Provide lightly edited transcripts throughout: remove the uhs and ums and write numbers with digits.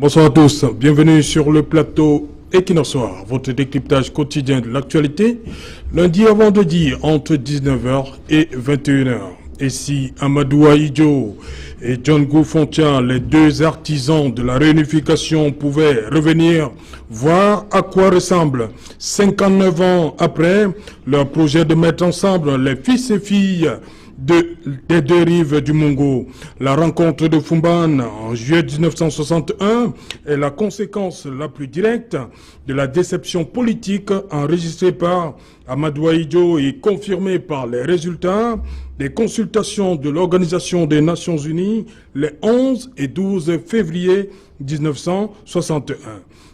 Bonsoir à tous, bienvenue sur le plateau Equinox Soir, votre décryptage quotidien de l'actualité, lundi à vendredi entre 19h et 21h. Et si Amadou Ahidjo et John Goufontia, les deux artisans de la réunification, pouvaient revenir voir à quoi ressemble 59 ans après leur projet de mettre ensemble les fils et filles des deux rives du Mongo. La rencontre de Fumban en juillet 1961 est la conséquence la plus directe de la déception politique enregistrée par Amadou Ahidjo et confirmée par les résultats des consultations de l'Organisation des Nations Unies les 11 et 12 février 1961.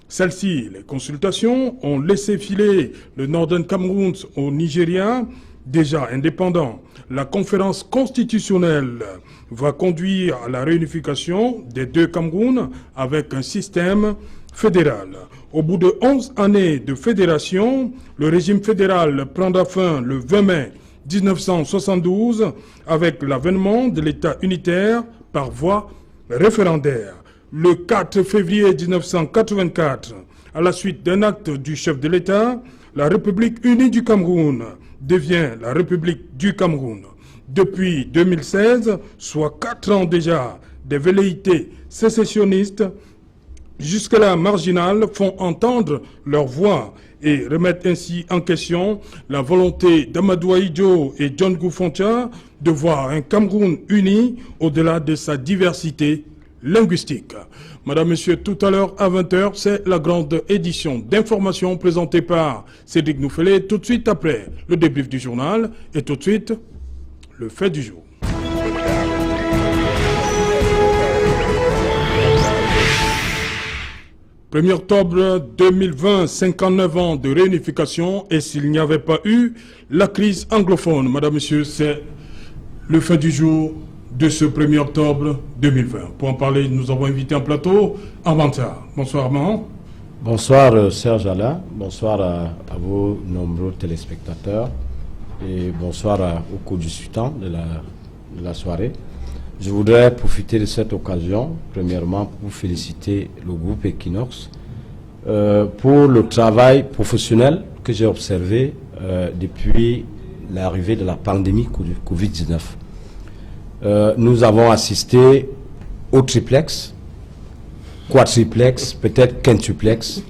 Celles-ci, les consultations, ont laissé filer le Northern Cameroun au Nigeria, déjà indépendant. La conférence constitutionnelle va conduire à la réunification des deux Camerouns avec un système fédéral. Au bout de 11 années de fédération, le régime fédéral prendra fin le 20 mai 1972 avec l'avènement de l'État unitaire par voie référendaire. Le 4 février 1984, à la suite d'un acte du chef de l'État, la République unie du Cameroun devient la République du Cameroun. Depuis 2016, soit 4 ans déjà, des velléités sécessionnistes, jusque-là marginales, font entendre leur voix et remettent ainsi en question la volonté d'Amadou Ahidjo et John Goufontia de voir un Cameroun uni au-delà de sa diversité linguistique. Madame, Monsieur, tout à l'heure à 20h, c'est la grande édition d'information présentée par Cédric Nouffelé. Tout de suite après, le débrief du journal et tout de suite, le fait du jour. 1er octobre 2020, 59 ans de réunification, et s'il n'y avait pas eu la crise anglophone. Madame, Monsieur, c'est le fait du jour de ce 1er octobre 2020. Pour en parler, nous avons invité en plateau Armand. Bonsoir Armand. Bonsoir Serge Alain, bonsoir à vos nombreux téléspectateurs et bonsoir au cours du temps de la soirée. Je voudrais profiter de cette occasion, premièrement, pour féliciter le groupe Equinox pour le travail professionnel que j'ai observé depuis l'arrivée de la pandémie Covid-19. Nous avons assisté au triplex, quadriplex, peut-être quintuplex.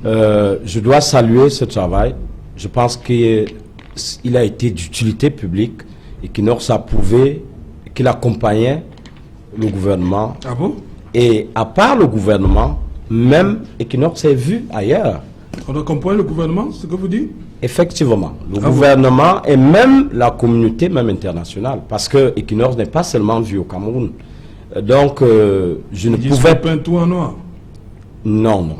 Je dois saluer ce travail. Je pense qu'il a été d'utilité publique et Equinox a prouvé qu'il accompagnait le gouvernement. Ah bon? Et à part le gouvernement, même Equinox est vu ailleurs. On accompagne le gouvernement, c'est ce que vous dites? Effectivement, le gouvernement et même la communauté même internationale, parce que Equinox n'est pas seulement vu au Cameroun. Donc, je ne pouvais pas... tout en noir? Non.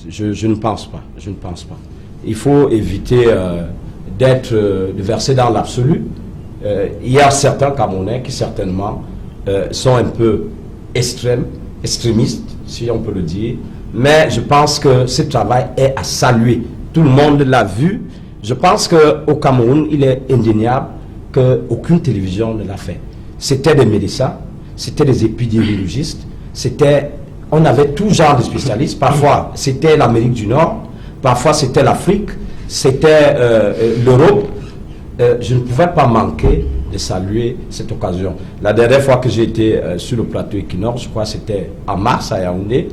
Je ne pense pas. Je ne pense pas. Il faut éviter de verser dans l'absolu. Il y a certains Camerounais qui certainement sont un peu extrémistes, si on peut le dire. Mais je pense que ce travail est à saluer. Tout le monde l'a vu. Je pense qu'au Cameroun, il est indéniable qu'aucune télévision ne l'a fait. C'était des médecins, c'était des épidémiologistes, on avait tout genre de spécialistes. Parfois, c'était l'Amérique du Nord, parfois c'était l'Afrique, c'était l'Europe. Je ne pouvais pas manquer de saluer cette occasion. La dernière fois que j'ai été sur le plateau Equinox, je crois que c'était en mars à Yaoundé,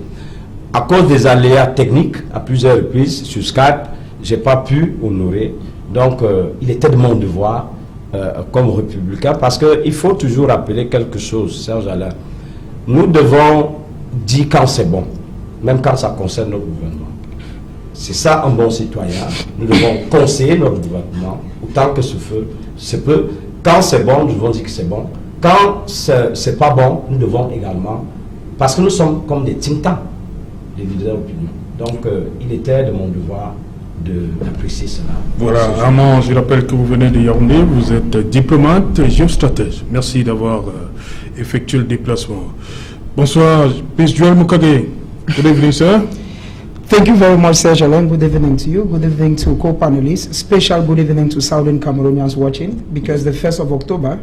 à cause des aléas techniques, à plusieurs reprises, sur Skype, je n'ai pas pu honorer. Donc, il était de mon devoir, comme républicain, parce qu'il faut toujours rappeler quelque chose, Serge Alain. Nous devons dire quand c'est bon, même quand ça concerne notre gouvernement. C'est ça un bon citoyen. Nous devons conseiller notre gouvernement autant que se peut. Quand c'est bon, nous devons dire que c'est bon. Quand c'est pas bon, nous devons également, parce que nous sommes comme des think tanks, des leaders d'opinion. Donc, il était de mon devoir d'apprécier cela. Voilà, Armand, je rappelle que vous venez de Yaoundé, vous êtes diplomate et géostratège. Merci d'avoir effectué le déplacement. Bonsoir, Miss Joel Mukage. Good evening, sir. Thank you very much, Serge Alain. Good evening to you. Good evening to co-panelists. Special good evening to Southern Cameroonians watching, because the 1st of October,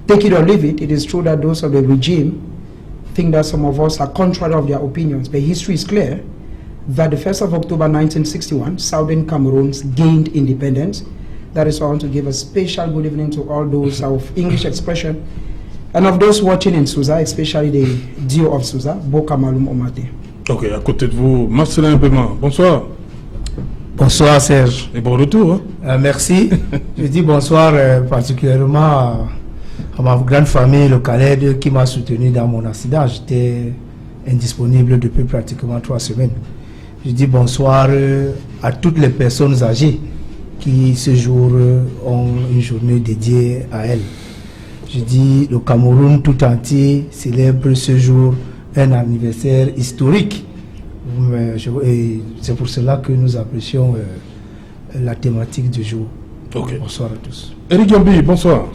take it or leave it, it is true that those of the regime think that some of us are contrary of their opinions, but history is clear that the 1st of October 1961, Southern Cameroon gained independence. That is why I want to give a special good evening to all those of English expression and of those watching in Sousa, especially the duo of Sousa, Boka Malum Omate. Ok, à côté de vous, Marcelin Paiement. Bonsoir. Bonsoir Serge. Et bon retour. Hein? Merci. Je dis bonsoir particulièrement à ma grande famille, le Khaled, qui m'a soutenu dans mon accident. J'étais indisponible depuis pratiquement 3 semaines. Je dis bonsoir à toutes les personnes âgées qui ce jour ont une journée dédiée à elles. Je dis le Cameroun tout entier célèbre ce jour un anniversaire historique. Et c'est pour cela que nous apprécions la thématique du jour. Okay. Bonsoir à tous. Eric Gambi, bonsoir.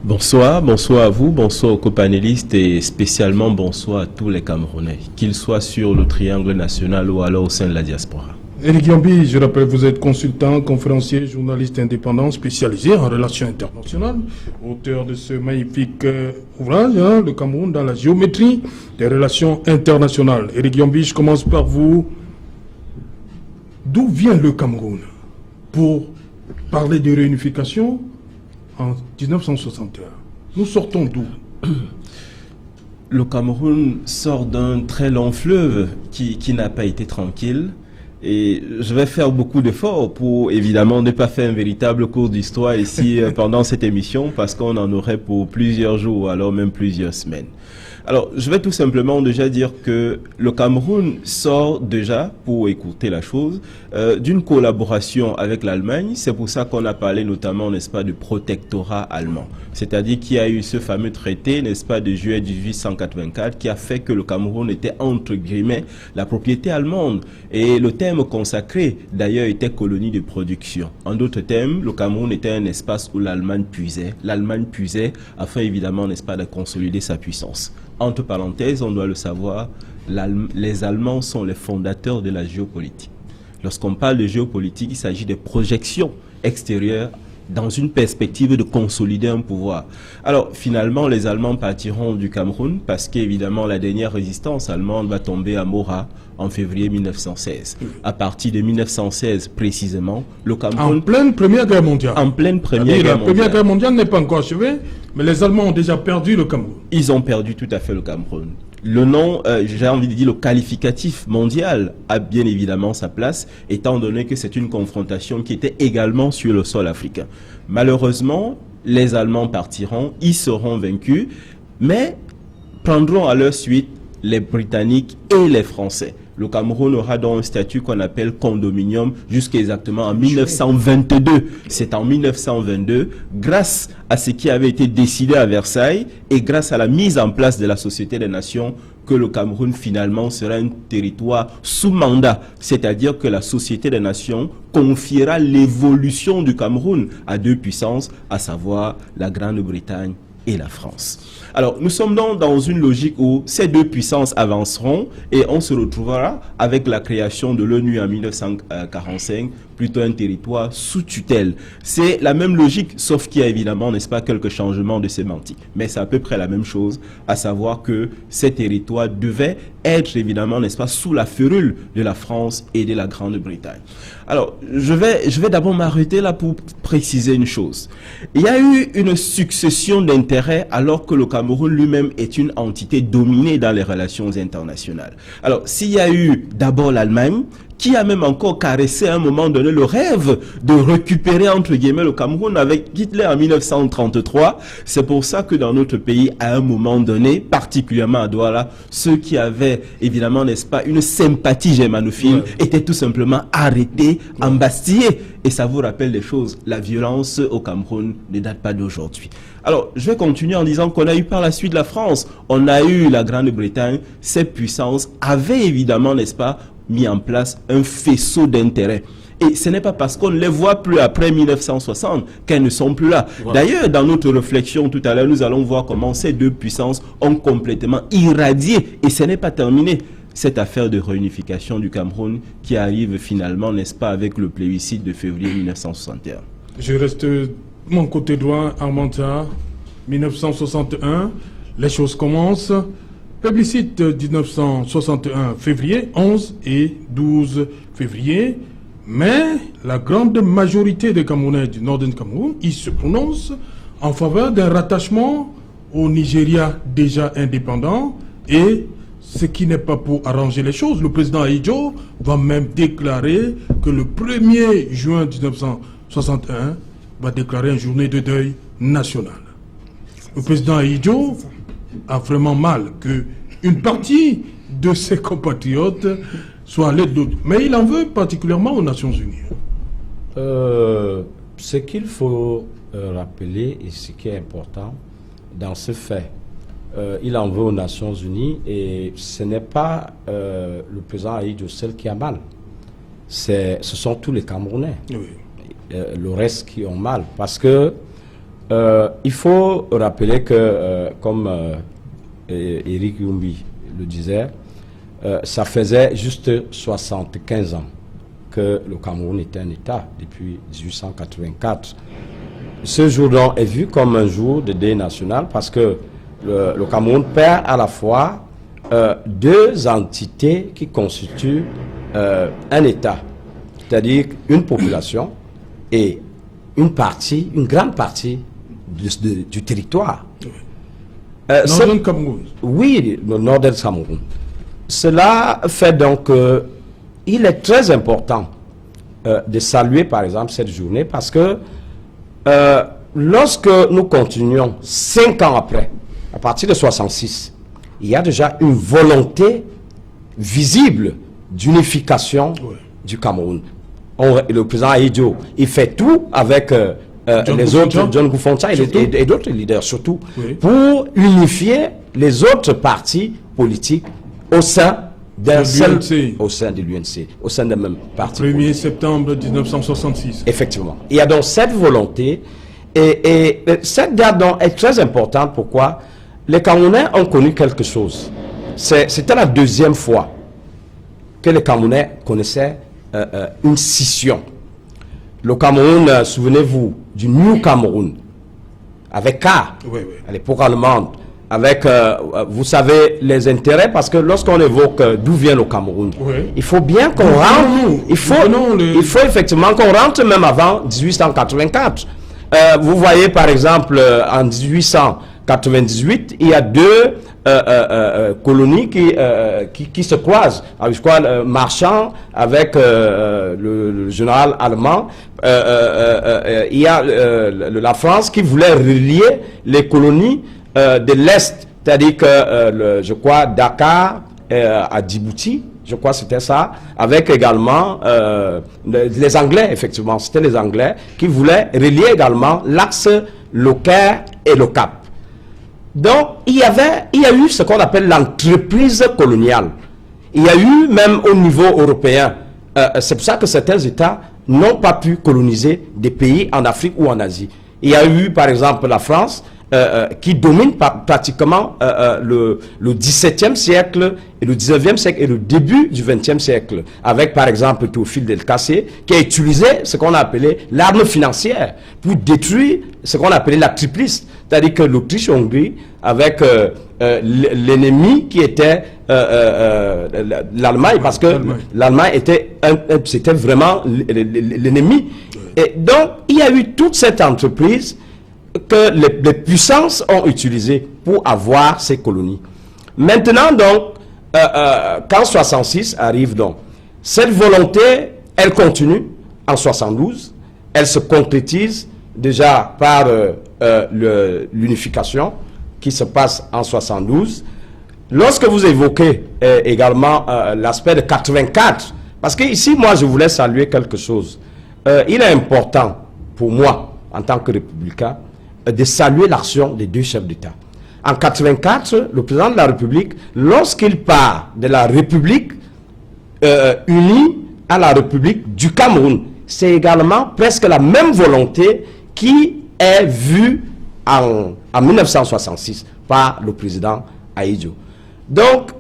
Bonsoir à vous, bonsoir aux copanélistes et spécialement bonsoir à tous les Camerounais, qu'ils soient sur le triangle national ou alors au sein de la diaspora. Eric Gambi, je rappelle, vous êtes consultant, conférencier, journaliste indépendant spécialisé en relations internationales, auteur de ce magnifique ouvrage, hein, Le Cameroun dans la géométrie des relations internationales. Eric Gambi, je commence par vous. D'où vient le Cameroun pour parler de réunification en 1961? Nous sortons d'où? Le Cameroun sort d'un très long fleuve qui n'a pas été tranquille. Et je vais faire beaucoup d'efforts pour évidemment ne pas faire un véritable cours d'histoire ici pendant cette émission parce qu'on en aurait pour plusieurs jours ou alors même plusieurs semaines. Alors, je vais tout simplement déjà dire que le Cameroun sort déjà, pour écouter la chose, d'une collaboration avec l'Allemagne. C'est pour ça qu'on a parlé notamment, n'est-ce pas, du protectorat allemand. C'est-à-dire qu'il y a eu ce fameux traité, n'est-ce pas, de juillet 1884 qui a fait que le Cameroun était, entre guillemets, la propriété allemande. Et le thème consacré, d'ailleurs, était colonie de production. En d'autres termes, le Cameroun était un espace où l'Allemagne puisait. L'Allemagne puisait afin, évidemment, n'est-ce pas, de consolider sa puissance. Entre parenthèses, on doit le savoir, les Allemands sont les fondateurs de la géopolitique. Lorsqu'on parle de géopolitique, il s'agit de projections extérieures dans une perspective de consolider un pouvoir. Alors, finalement, les Allemands partiront du Cameroun parce qu'évidemment, la dernière résistance allemande va tomber à Morat en février 1916. À partir de 1916, précisément, le Cameroun... En pleine Première Guerre mondiale. En pleine Première Guerre mondiale. La Première Guerre mondiale n'est pas encore achevée, mais les Allemands ont déjà perdu le Cameroun. Ils ont perdu tout à fait le Cameroun. Le nom, j'ai envie de dire le qualificatif mondial a bien évidemment sa place, étant donné que c'est une confrontation qui était également sur le sol africain. Malheureusement, les Allemands partiront, ils seront vaincus, mais prendront à leur suite les Britanniques et les Français. Le Cameroun aura donc un statut qu'on appelle condominium jusqu'à exactement en 1922. C'est en 1922, grâce à ce qui avait été décidé à Versailles et grâce à la mise en place de la Société des Nations, que le Cameroun finalement sera un territoire sous mandat. C'est-à-dire que la Société des Nations confiera l'évolution du Cameroun à 2 puissances, à savoir la Grande-Bretagne et la France. Alors, nous sommes donc dans une logique où ces 2 puissances avanceront et on se retrouvera avec la création de l'ONU en 1945, plutôt un territoire sous tutelle. C'est la même logique, sauf qu'il y a évidemment, n'est-ce pas, quelques changements de sémantique. Mais c'est à peu près la même chose, à savoir que ces territoires devaient être évidemment, n'est-ce pas, sous la férule de la France et de la Grande-Bretagne. Alors, je vais d'abord m'arrêter là pour préciser une chose. Il y a eu une succession d'intérêts alors que le Cameroun lui-même est une entité dominée dans les relations internationales. Alors, s'il y a eu d'abord l'Allemagne, qui a même encore caressé à un moment donné le rêve de récupérer entre guillemets le Cameroun avec Hitler en 1933. C'est pour ça que dans notre pays, à un moment donné, particulièrement à Douala, ceux qui avaient évidemment, n'est-ce pas, une sympathie germanophile étaient tout simplement arrêtés, embastillés. Et ça vous rappelle des choses. La violence au Cameroun ne date pas d'aujourd'hui. Alors, je vais continuer en disant qu'on a eu par la suite la France, on a eu la Grande-Bretagne. Ces puissances avaient évidemment, n'est-ce pas, mis en place un faisceau d'intérêts. Et ce n'est pas parce qu'on ne les voit plus après 1960 qu'elles ne sont plus là. Ouais. D'ailleurs, dans notre réflexion tout à l'heure, nous allons voir comment ces 2 puissances ont complètement irradié. Et ce n'est pas terminé. Cette affaire de réunification du Cameroun qui arrive finalement, n'est-ce pas, avec le plébiscite de février 1961. Je reste de mon côté droit, Armanta, 1961, les choses commencent. Plébiscite 1961 février, 11 et 12 février. Mais la grande majorité des Camerounais du Northern Cameroun, ils se prononcent en faveur d'un rattachement au Nigeria déjà indépendant, et ce qui n'est pas pour arranger les choses. Le président Ahidjo va même déclarer que le 1er juin 1961 va déclarer une journée de deuil national. Le président Ahidjo a vraiment mal que une partie de ses compatriotes soit à l'aide d'autres. Mais il en veut particulièrement aux Nations Unies. Ce qu'il faut rappeler et ce qui est important dans ce fait, il en veut aux Nations Unies et ce n'est pas le président Ahidjo seul qui a mal. Ce sont tous les Camerounais. Oui. Le reste qui ont mal. Parce que il faut rappeler que, comme Eric Youmbi le disait, ça faisait juste 75 ans que le Cameroun était un État, depuis 1884. Ce jour-là est vu comme un jour de deuil national parce que le Cameroun perd à la fois deux entités qui constituent un État, c'est-à-dire une population et une grande partie du territoire. Northern Cameroun. Oui, le Northern Cameroun. Cela fait donc qu'il est très important de saluer par exemple cette journée parce que lorsque nous continuons 5 ans après, à partir de 66, il y a déjà une volonté visible d'unification du Cameroun. Le président Ahidjo, il fait tout avec les autres, John Goufoncha et d'autres leaders surtout, pour unifier les autres partis politiques au sein d'un seul, au sein de l'UNC, au sein d'un même parti. 1er septembre 1966. Effectivement. Il y a donc cette volonté et cette date donc est très importante. Pourquoi? Les Camerounais ont connu quelque chose. C'était la deuxième fois que les Camerounais connaissaient une scission. Le Cameroun, souvenez-vous, du New Cameroun, avec K, à l'époque allemande, avec, vous savez, les intérêts, parce que lorsqu'on évoque d'où vient le Cameroun, il faut bien qu'on rentre, il faut effectivement qu'on rentre même avant 1884. Vous voyez par exemple, en 1898, il y a deux colonies qui se croisent. Je crois, Marchand avec le général allemand. Il y a la France qui voulait relier les colonies de l'Est, c'est-à-dire que, je crois, Dakar à Djibouti, je crois que c'était ça, avec également les Anglais, effectivement, c'était les Anglais qui voulaient relier également l'axe le Caire et le Cap. Donc, il y a eu ce qu'on appelle l'entreprise coloniale. Il y a eu, même au niveau européen, c'est pour ça que certains États n'ont pas pu coloniser des pays en Afrique ou en Asie. Il y a eu, par exemple, la France, qui domine pratiquement le XVIIe siècle et le XIXe siècle et le début du XXe siècle, avec par exemple Théophile Delcassé, qui a utilisé ce qu'on a appelé l'arme financière pour détruire ce qu'on a appelé la triplice, c'est-à-dire que l'Autriche-Hongrie, avec l'ennemi qui était l'Allemagne, parce que l'Allemagne c'était vraiment l'ennemi. Et donc, il y a eu toute cette entreprise que les puissances ont utilisé pour avoir ces colonies. Maintenant, donc, quand 66 arrive, donc, cette volonté, elle continue en 72, elle se concrétise déjà par l'unification qui se passe en 72. Lorsque vous évoquez également l'aspect de 84, parce que ici, moi, je voulais saluer quelque chose. Il est important pour moi, en tant que républicain, de saluer l'action des deux chefs d'État. En 84, le président de la République, lorsqu'il part de la République unie à la République du Cameroun, c'est également presque la même volonté qui est vue en 1966 par le président Ahidjo. Donc,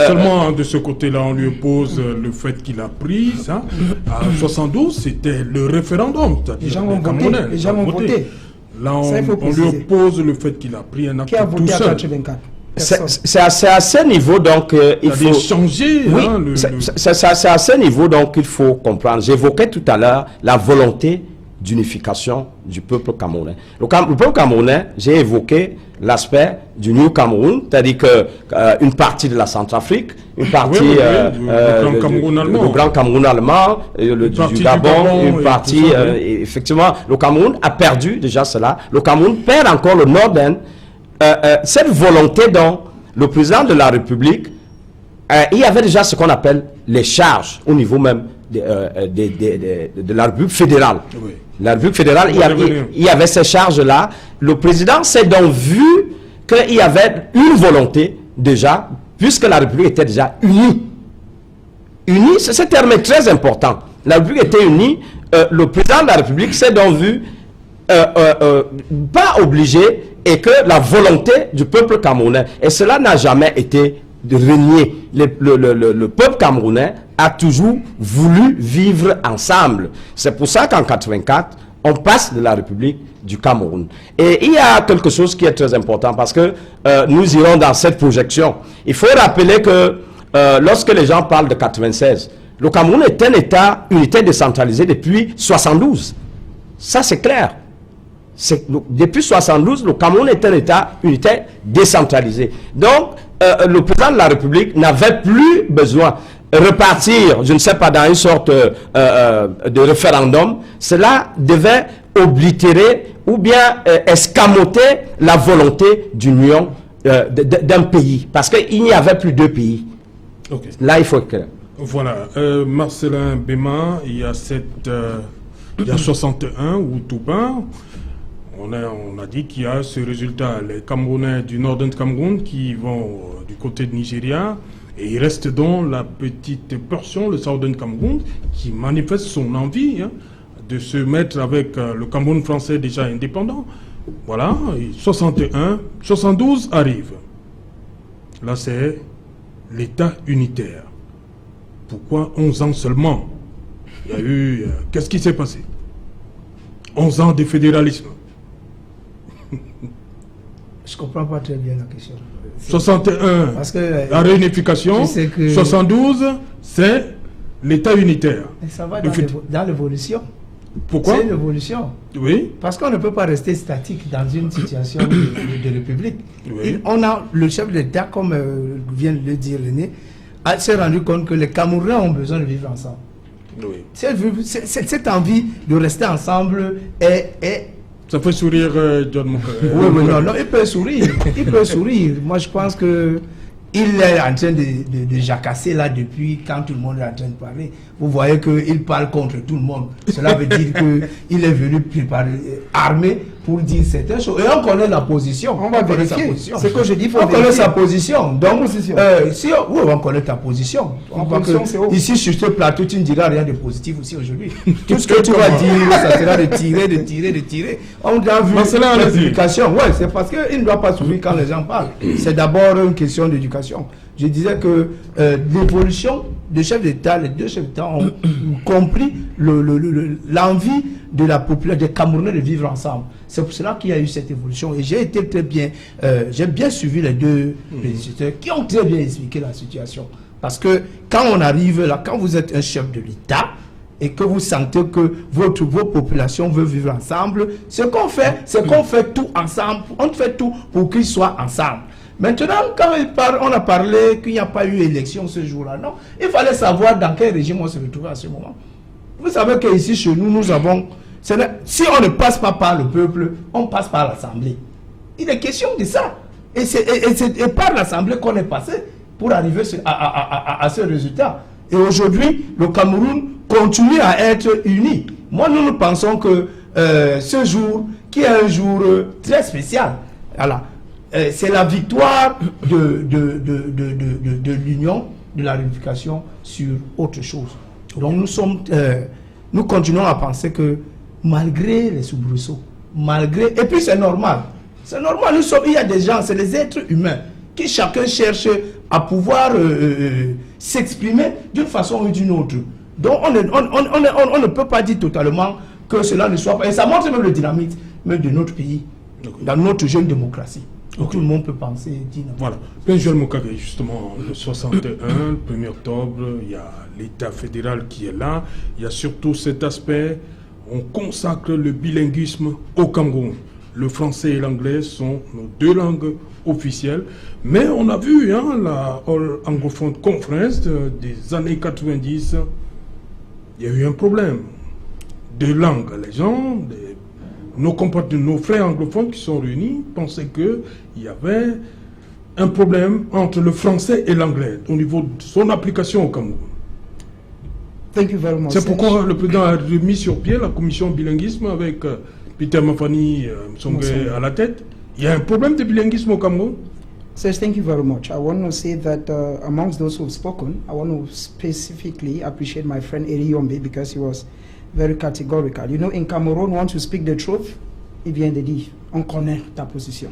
seulement de ce côté-là, on lui oppose le fait qu'il a pris ça. En 72, c'était le référendum. Les gens vont voter. Là, on lui oppose le fait qu'il a pris un acte qui a voté tout à seul. 84. C'est à ce niveau, donc, il faut changer. Oui, hein, c'est à ce niveau, donc, il faut comprendre. J'évoquais tout à l'heure la volonté d'unification du peuple camerounais. Le peuple camerounais, j'ai évoqué l'aspect du New Cameroun, c'est-à-dire que une partie de la Centrafrique, une partie le Grand Cameroun allemand, du Gabon, une partie, effectivement, le Cameroun a perdu déjà cela. Le Cameroun perd encore le Nord-Est. Cette volonté dont le président de la République, il y avait déjà ce qu'on appelle les charges au niveau même de la République fédérale. Oui. La République fédérale, il y avait ces charges-là. Le président s'est donc vu qu'il y avait une volonté déjà, puisque la République était déjà unie. Unie, ce terme est très important. La République était unie. Le président de la République s'est donc vu pas obligé, et que la volonté du peuple camerounais, et cela n'a jamais été de renier. Le peuple camerounais a toujours voulu vivre ensemble. C'est pour ça qu'en 84, on passe de la République du Cameroun. Et il y a quelque chose qui est très important, parce que nous irons dans cette projection. Il faut rappeler que lorsque les gens parlent de 96, le Cameroun est un État unitaire décentralisé depuis 72. Ça, c'est clair. Depuis 72, le Cameroun est un État unitaire décentralisé. Donc, le président de la République n'avait plus besoin de repartir, je ne sais pas, dans une sorte de référendum. Cela devait oblitérer ou bien escamoter la volonté d'union d'un pays. Parce qu'il n'y avait plus deux pays. Okay. Là, il faut être clair. Voilà. Marcelin Béma, il y a 61 ou Toupin. On a dit qu'il y a ce résultat, les Camerounais du Northern Cameroun qui vont du côté de Nigeria, et il reste donc la petite portion, le Southern Cameroun, qui manifeste son envie de se mettre avec le Cameroun français déjà indépendant. Voilà, et 61, 72 arrive. Là, c'est l'État unitaire. Pourquoi 11 ans seulement? Il y a eu... qu'est-ce qui s'est passé? 11 ans de fédéralisme. Je comprends pas très bien la question. 61, parce que, la réunification. 72, c'est l'État unitaire. Et ça va dans l'évolution. Pourquoi? C'est une évolution. Oui. Parce qu'on ne peut pas rester statique dans une situation de république. Oui. On a le chef d'État, comme vient de le dire René, s'est rendu compte que les Camerounais ont besoin de vivre ensemble. Oui. Cette envie de rester ensemble est ça fait sourire John Moukara. Oui, non, il peut sourire. Il peut sourire. Moi, je pense que il est en train de jacasser là depuis quand tout le monde est en train de parler. Vous voyez qu'il parle contre tout le monde. Cela veut dire qu'il est venu préparer, armé pour dire certaines choses. Et on connaît la position. On va vérifier. C'est que je dis. On connaît sa position. Donc, oui, on connaît ta position. Ici, sur ce plateau, tu ne diras rien de positif aussi aujourd'hui. Tout ce que tu vas dire, ça sera de tirer. On a vu l'éducation. Oui, c'est parce qu'il ne doit pas sourire quand les gens parlent. C'est d'abord une question d'éducation. Je disais que l'évolution des chefs d'État, les deux chefs d'État ont compris l'envie de la population, des Camerounais de vivre ensemble. C'est pour cela qu'il y a eu cette évolution. Et j'ai été très bien, j'ai bien suivi les deux présidents qui ont très bien expliqué la situation. Parce que quand on arrive là, quand vous êtes un chef de l'État, et que vous sentez que vos populations veulent vivre ensemble, ce qu'on fait, c'est qu'on fait tout ensemble, on fait tout pour qu'ils soient ensemble. Maintenant, quand on a parlé qu'il n'y a pas eu élection ce jour-là, non, il fallait savoir dans quel régime on se retrouvait à ce moment. Vous savez qu'ici, chez nous, nous avons... Si on ne passe pas par le peuple, on passe par l'Assemblée. Il est question de ça. Et c'est par l'Assemblée qu'on est passé pour arriver à ce résultat. Et aujourd'hui, le Cameroun continue à être uni. Moi, nous pensons que ce jour, qui est un jour très spécial, voilà, c'est la victoire de l'union, de la réunification sur autre chose. Donc nous continuons à penser que malgré les soubresauts, et puis c'est normal, il y a des gens, c'est des êtres humains qui chacun cherche à pouvoir s'exprimer d'une façon ou d'une autre. Donc on ne peut pas dire totalement que cela ne soit pas, et ça montre même le dynamisme de notre pays, dans notre jeune démocratie. où tout le monde peut penser et dire non. Voilà. Benjoël Mokage, justement, le 61, le 1er octobre, il y a l'État fédéral qui est là. Il y a surtout cet aspect, on consacre le bilinguisme au Cameroun. Le français et l'anglais sont nos deux langues officielles. Mais on a vu, la All Anglophone Conference des années 90, il y a eu un problème. Deux langues, les gens, nos compatriotes, nos frères anglophones qui sont réunis pensaient qu'il y avait un problème entre le français et l'anglais au niveau de son application au Cameroun. Thank you very much. C'est pourquoi le président a remis sur pied la commission bilinguisme avec Peter Mafani Msongue à la tête. Il y a un problème de bilinguisme au Cameroun. Says, thank you very much. I want to say that amongst those who have spoken, I want to specifically appreciate my friend Eri Yombe because he was very categorical. You know, in Cameroon, once you speak the truth, il vient de dire, on connaît ta position.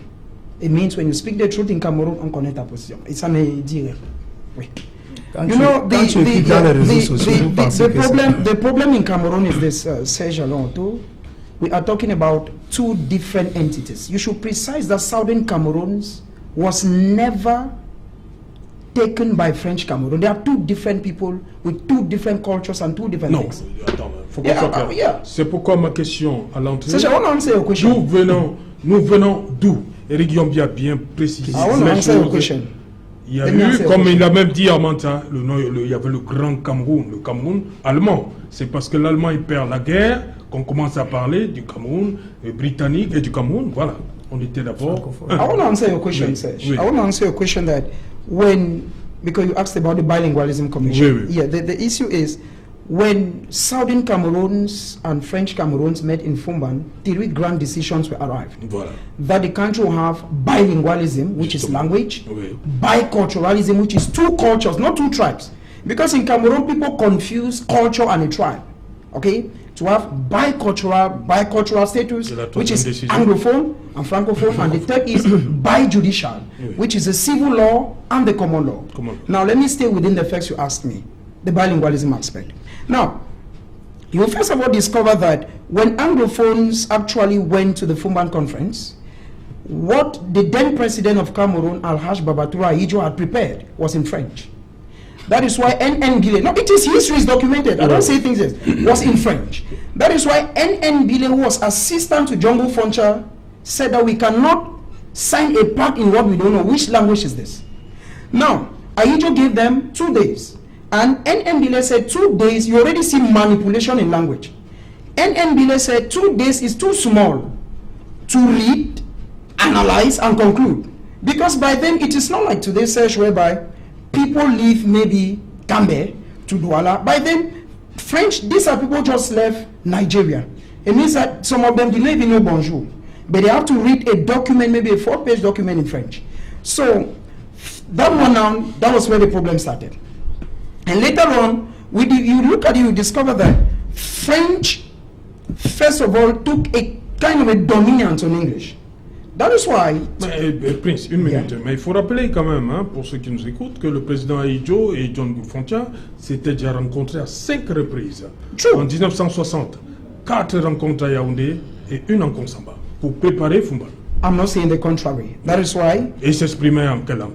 It means when you speak the truth in Cameroon, on connaît ta position. Et ça me dit, oui. The problem in Cameroon is this, Serge Alonto. We are talking about two different entities. You should precise that Southern Cameroon was never taken by French Cameroon. They are two different people with two different cultures and two different things. Non, attends, faut qu'on soit clair. C'est pourquoi ma question à l'entrée. Serge, I want to answer your question. Nous venons d'où? Eric Yombi a bien précisé. I want to answer your question. Il y a eu, comme il a même dit à Manta, il y avait le grand Cameroun, le Cameroun allemand. C'est parce que l'Allemagne perd la guerre qu'on commence à parler du Cameroun britannique et du Cameroun. Voilà, on était d'abord. I want to answer your question, Serge. I want to answer your question that because you asked about the bilingualism commission. Yeah, the issue is when Southern Cameroons and French Cameroons met in Fumban, 3 grand decisions were arrived. Voilà. That the country will have bilingualism, which is language, biculturalism, which is 2 cultures, not 2 tribes. Because in Cameroon, people confuse culture and a tribe. Okay? To have bicultural status, which is Anglophone and Francophone, and the third is bijudicial, which is the civil law and the common law. Now, let me stay within the facts you asked me, the bilingualism aspect. Now, you will first of all discover that when Anglophones actually went to the Fumban conference, what the then president of Cameroon, Alhaj Babatura Ahijo, had prepared was in French. That is why N.N. Bile, no, it is history is documented, I don't say things as, was in French. That is why N.N. Bile, who was assistant to Djongo Foncha, said that we cannot sign a pact in what we don't know. Which language is this? Now, Ahijo gave them 2 days. And N.N. Bile said 2 days, you already see manipulation in language. N.N. Bile said 2 days is too small to read, analyze, and conclude. Because by then, it is not like today's search whereby people leave maybe Gambe to Douala. By then, French, these are people just left Nigeria. It means that some of them didn't even know bonjour. But they have to read a document, maybe a 4-page document in French. So, that one now, that was where the problem started. And later on, you look at it, you discover that French, first of all, took a kind of a dominance on English. That is why... Prince, une minute. Mais il faut rappeler quand même, pour ceux qui nous écoutent, que le président Ahijo et John Foncha s'étaient déjà rencontrés à 5 reprises. True. En 1960, 4 rencontres à Yaoundé et 1 en Konsamba pour préparer Fumban. I'm not saying the contrary. That is why... Et s'exprimer en quelle langue?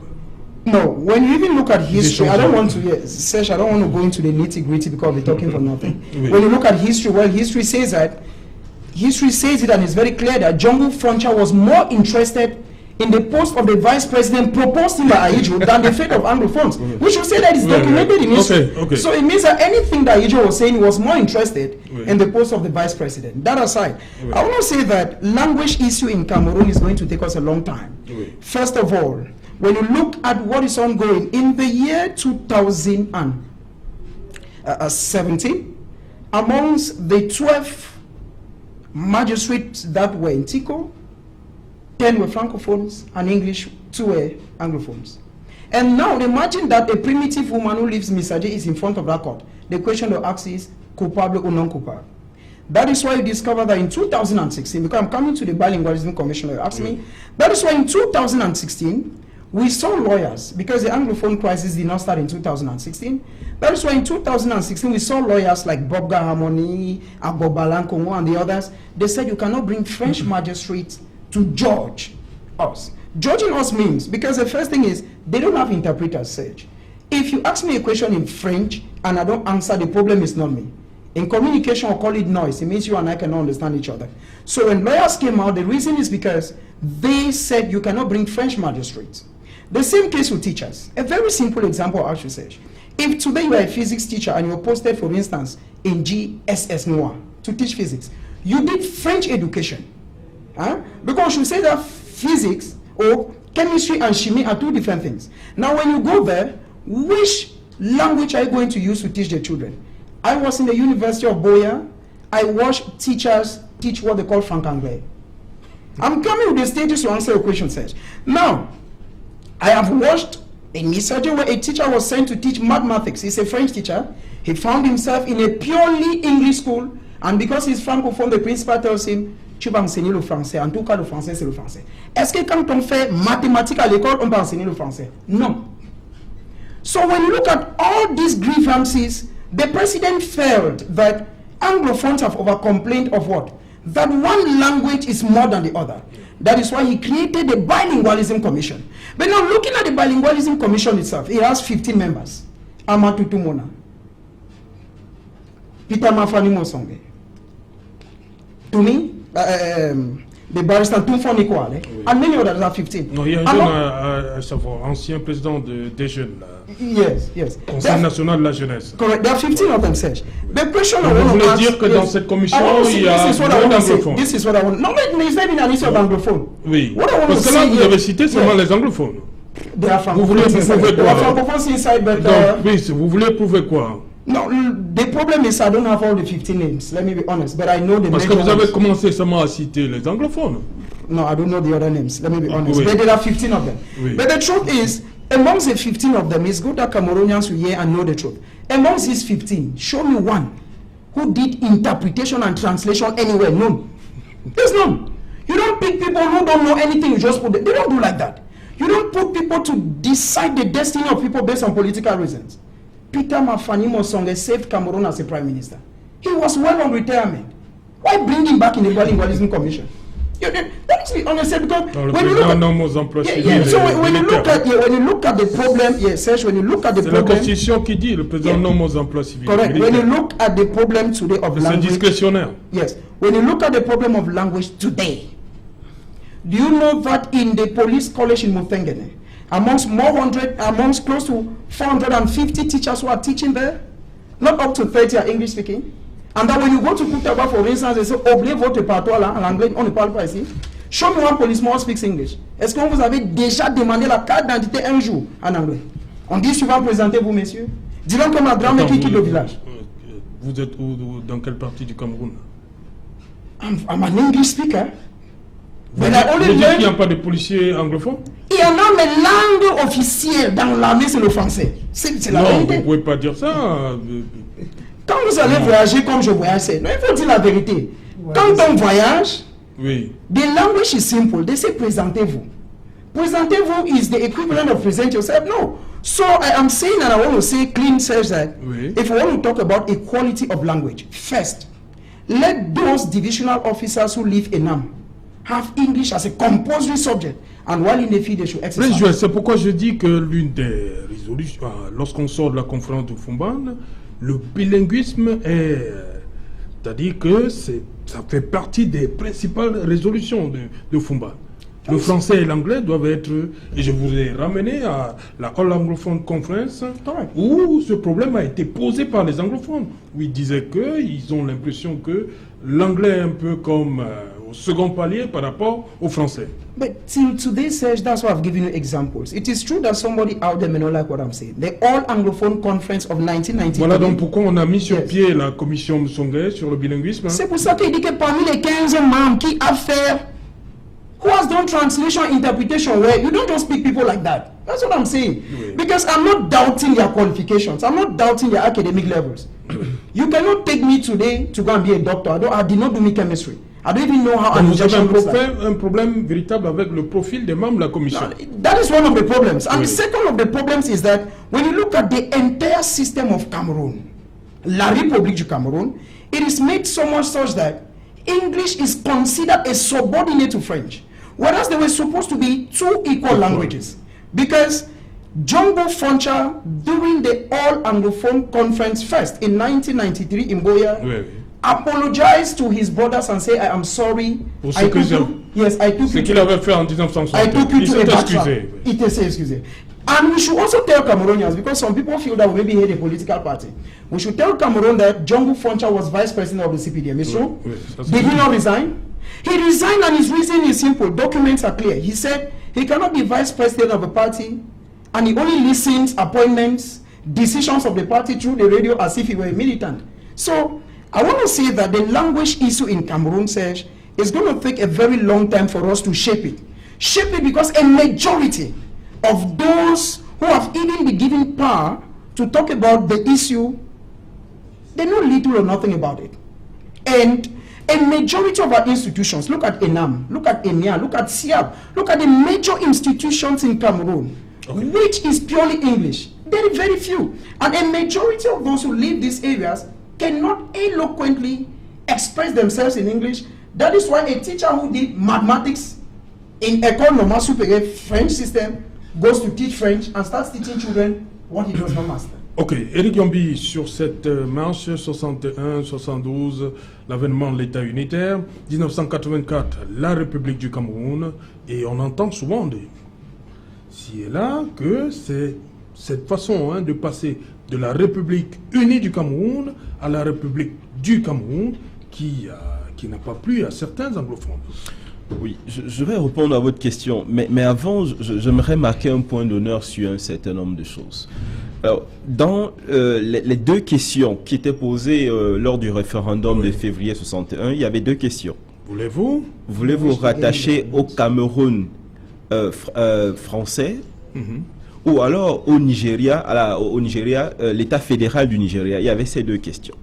No, when you even look at history, I don't want to go into the nitty-gritty because we're talking for nothing. When you look at history, well, history says it and it's very clear that Djongo Foncha was more interested in the post of the vice president proposed him by Ahijo than the fate of Anglophones. We should say that it's documented in history. Okay. So it means that anything that Ahijo was saying, he was more interested in the post of the vice president. That aside, I want to say that language issue in Cameroon is going to take us a long time. First of all, when you look at what is ongoing, in the year 2017, amongst the 12 magistrates that were in Tico, 10 were Francophones and English, 2 were Anglophones. And now imagine that a primitive woman who lives in Misaje is in front of that court. The question to ask is, culpable or non-culpable? That is why you discover that in 2016, because I'm coming to the Bilingualism Commission, you asked me, that is why in 2016, we saw lawyers, because the Anglophone crisis did not start in 2016. That is why in 2016, we saw lawyers like Bob Gahamoni, Agbo Balankongo, and the others. They said you cannot bring French magistrates to judge us. Judging us means, because the first thing is, they don't have interpreters, Serge. If you ask me a question in French and I don't answer, the problem is not me. In communication, we'll call it noise. It means you and I cannot understand each other. So when lawyers came out, the reason is because they said you cannot bring French magistrates. The same case with teachers. A very simple example, I should say. If today you are a physics teacher and you're posted, for instance, in GSS Noir to teach physics, you did French education. Because you say that physics or chemistry and chemistry are two different things. Now when you go there, which language are you going to use to teach the children? I was in the University of Boya. I watched teachers teach what they call franc-anglais. I'm coming with the stages to answer your question, Serge. Now, I have watched a research where a teacher was sent to teach mathematics. He's a French teacher. He found himself in a purely English school, and because he's francophone, the principal tells him, tu vas enseigner le français. En tout cas, le français, c'est le français. Est-ce que quand on fait mathématiques à l'école, on peut enseigner le français? Non. So when you look at all these grievances, the president felt that Anglophones have over-complained of what? That one language is more than the other. That is why he created the Bilingualism Commission. But now looking at the Bilingualism Commission itself, it has 15 members. Amatou Tumona, Peter Mafani Mosonge, to me, the barrister Tumfoni Kwale, and many others are 15. Non, il y a un jeune à savoir, ancien président des jeunes, là. Yes. Conseil national de la jeunesse. Correct. There are 15 of them, Serge. The question I Vous want to voulez ask, dire que dans cette commission, il y a this is what I want to say. anglophones? This is what I want. No, mais it's not even an issue of anglophone. Oui. What I want Parce to que là, say vous here- avez cité seulement Yeah. les anglophones. They are Vous voulez francophones inside. prouver They quoi? are francophones inside, but Donc, oui, vous voulez prouver quoi? no. The problem is I don't have all the 15 names. Let me be honest, but I know the Parce que major vous avez ones. commencé seulement à citer les anglophones. No, I don't know the other names. Let me be honest. Oui. But there are 15 of them. Oui. But the truth is, amongst the 15 of them, it's good that Cameroonians will hear and know the truth. Amongst these 15, show me one who did interpretation and translation anywhere. None. There's none. You don't pick people who don't know anything, you just put them. They don't do like that. You don't put people to decide the destiny of people based on political reasons. Peter Mafani Mosonge saved Cameroon as a prime minister. He was well on retirement. Why bring him back in the Bilingualism Commission? That is honest, because Non, le when you look président at, nomme aux emplois yeah, civils. yeah. So et when you look militaires. at when you look at the problem, yes, Serge, when you look at the C'est la problem, Constitution qui dit le président Yeah. nomme aux emplois civils. et correct. When you militaires. look at the problem today of C'est language, discrétionnaire. yes. When you look at the problem of language today, do you know that in the police college in Mufengene, amongst close to 450 teachers who are teaching there, not up to 30 are English speaking, and that when you go to Kutaba, for instance, they say, oubliez votre patois là, en anglais, on ne parle pas ici. Show me one policeman who speaks English. Est-ce que vous avez déjà demandé la carte d'identité un jour en anglais? On dit souvent, présentez-vous, messieurs. Dis-donc comme la grand-mère qui quitte le village. Vous êtes dans quelle partie du Cameroun? I'm an English speaker. Vous But dites I only qu'il n'y a learned. pas de policiers anglophones? Il y en a, mais langue officielle dans l'armée, c'est le français. C'est la Non, vous vérité. ne pouvez pas dire ça. Quand vous allez voyager comme je voyageais, non, il faut dire la vérité. Quand on voyage, Oui. the language is simple. They say présentez-vous. Présentez-vous is the equivalent of present yourself. No. So I am saying, and I want to say clean, says that Oui. if we want to talk about equality of language, first, let those divisional officers who live in NAM have English as a compulsory subject, and while in the field they should Mais exercise. c'est pourquoi je dis que l'une des résolutions, lorsqu'on sort de la conférence de Fumban, le bilinguisme est, c'est-à-dire que ça fait partie des principales résolutions de Fumban. Le français et l'anglais doivent être, et je vous ai ramené à la All Anglophone Conference, Correct. où ce problème a été posé par les anglophones, où ils disaient qu'ils ont l'impression que l'anglais est un peu comme au second palier par rapport au français. But till today, Serge, that's why I've given you examples. It is true that somebody out there may not like what I'm saying. The All Anglophone Conference of 1993. Voilà donc pourquoi on a mis sur Yes. pied la commission Msonge sur le bilinguisme. hein. C'est pour ça qu'il dit que parmi les 15 membres qui a fait, who has done translation, interpretation, where you don't just pick people like that. That's what I'm saying. Oui. Because I'm not doubting their qualifications. I'm not doubting their academic levels. You cannot take me today to go and be a doctor. I did not do me chemistry. I don't even know how an Donc vous avez injection looks like. un problème véritable avec le profil des membres de la commission. That is one of the problems. And Oui. the second of the problems is that when you look at the entire system of Cameroon, La République du Cameroon, it is made so much such that English is considered a subordinate to French. Whereas there were supposed to be 2 equal languages. Because Jumbo Foncha, during the All Anglophone Conference first in 1993 in Boya, apologized to his brothers and said, I am sorry. I took you qu'il avait fait en 1960. I took you Il to a s'est backtrack. excusé. Il s'est excusé. And we should also tell Cameroonians, because some people feel that we maybe hate a political party. We should tell Cameroon that Jumbo Foncha was vice president of the CPDM. It's true? Did he not resign? He resigned, and his reason is simple. Documents are clear. He said he cannot be vice president of a party, and he only listens appointments, decisions of the party through the radio as if he were a militant. So I want to say that the language issue in Cameroon, Serge, is going to take a very long time for us to shape it. Shape it because a majority of those who have even been given power to talk about the issue, they know little or nothing about it. And a majority of our institutions, look at ENAM, look at ENIA, look at SIAB, look at the major institutions in Cameroon, which is purely English. Very, very few. And a majority of those who live these areas cannot eloquently express themselves in English. That is why a teacher who did mathematics in École Normale Supérieure French system goes to teach French and starts teaching children what he does not master. Ok, Éric Yombi, sur cette marche 61-72, l'avènement de l'État unitaire, 1984, la République du Cameroun, et on entend souvent ci et là que c'est cette façon de passer de la République unie du Cameroun à la République du Cameroun qui n'a pas plu à certains anglophones. Oui, je vais répondre à votre question, mais avant, j'aimerais marquer un point d'honneur sur un certain nombre de choses. Alors, dans les 2 questions qui étaient posées lors du référendum de février 61, il y avait 2 questions. Voulez-vous rattacher au Cameroun français ou alors au Nigeria, l'État fédéral du Nigeria? Il y avait ces 2 questions.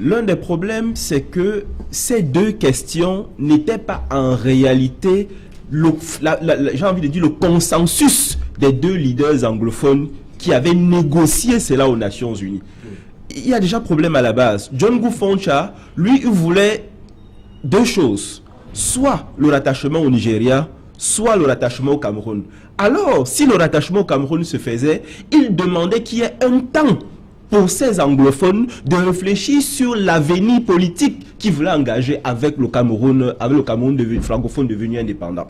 L'un des problèmes, c'est que ces 2 questions n'étaient pas en réalité, j'ai envie de dire, le consensus des 2 leaders anglophones qui avaient négocié cela aux Nations Unies. Il y a déjà problème à la base. Jumbo Foncha, lui, il voulait 2 choses. Soit le rattachement au Nigeria, soit le rattachement au Cameroun. Alors, si le rattachement au Cameroun se faisait, il demandait qu'il y ait un temps pour ces anglophones de réfléchir sur l'avenir politique qu'ils voulaient engager avec le Cameroun francophone devenu indépendant.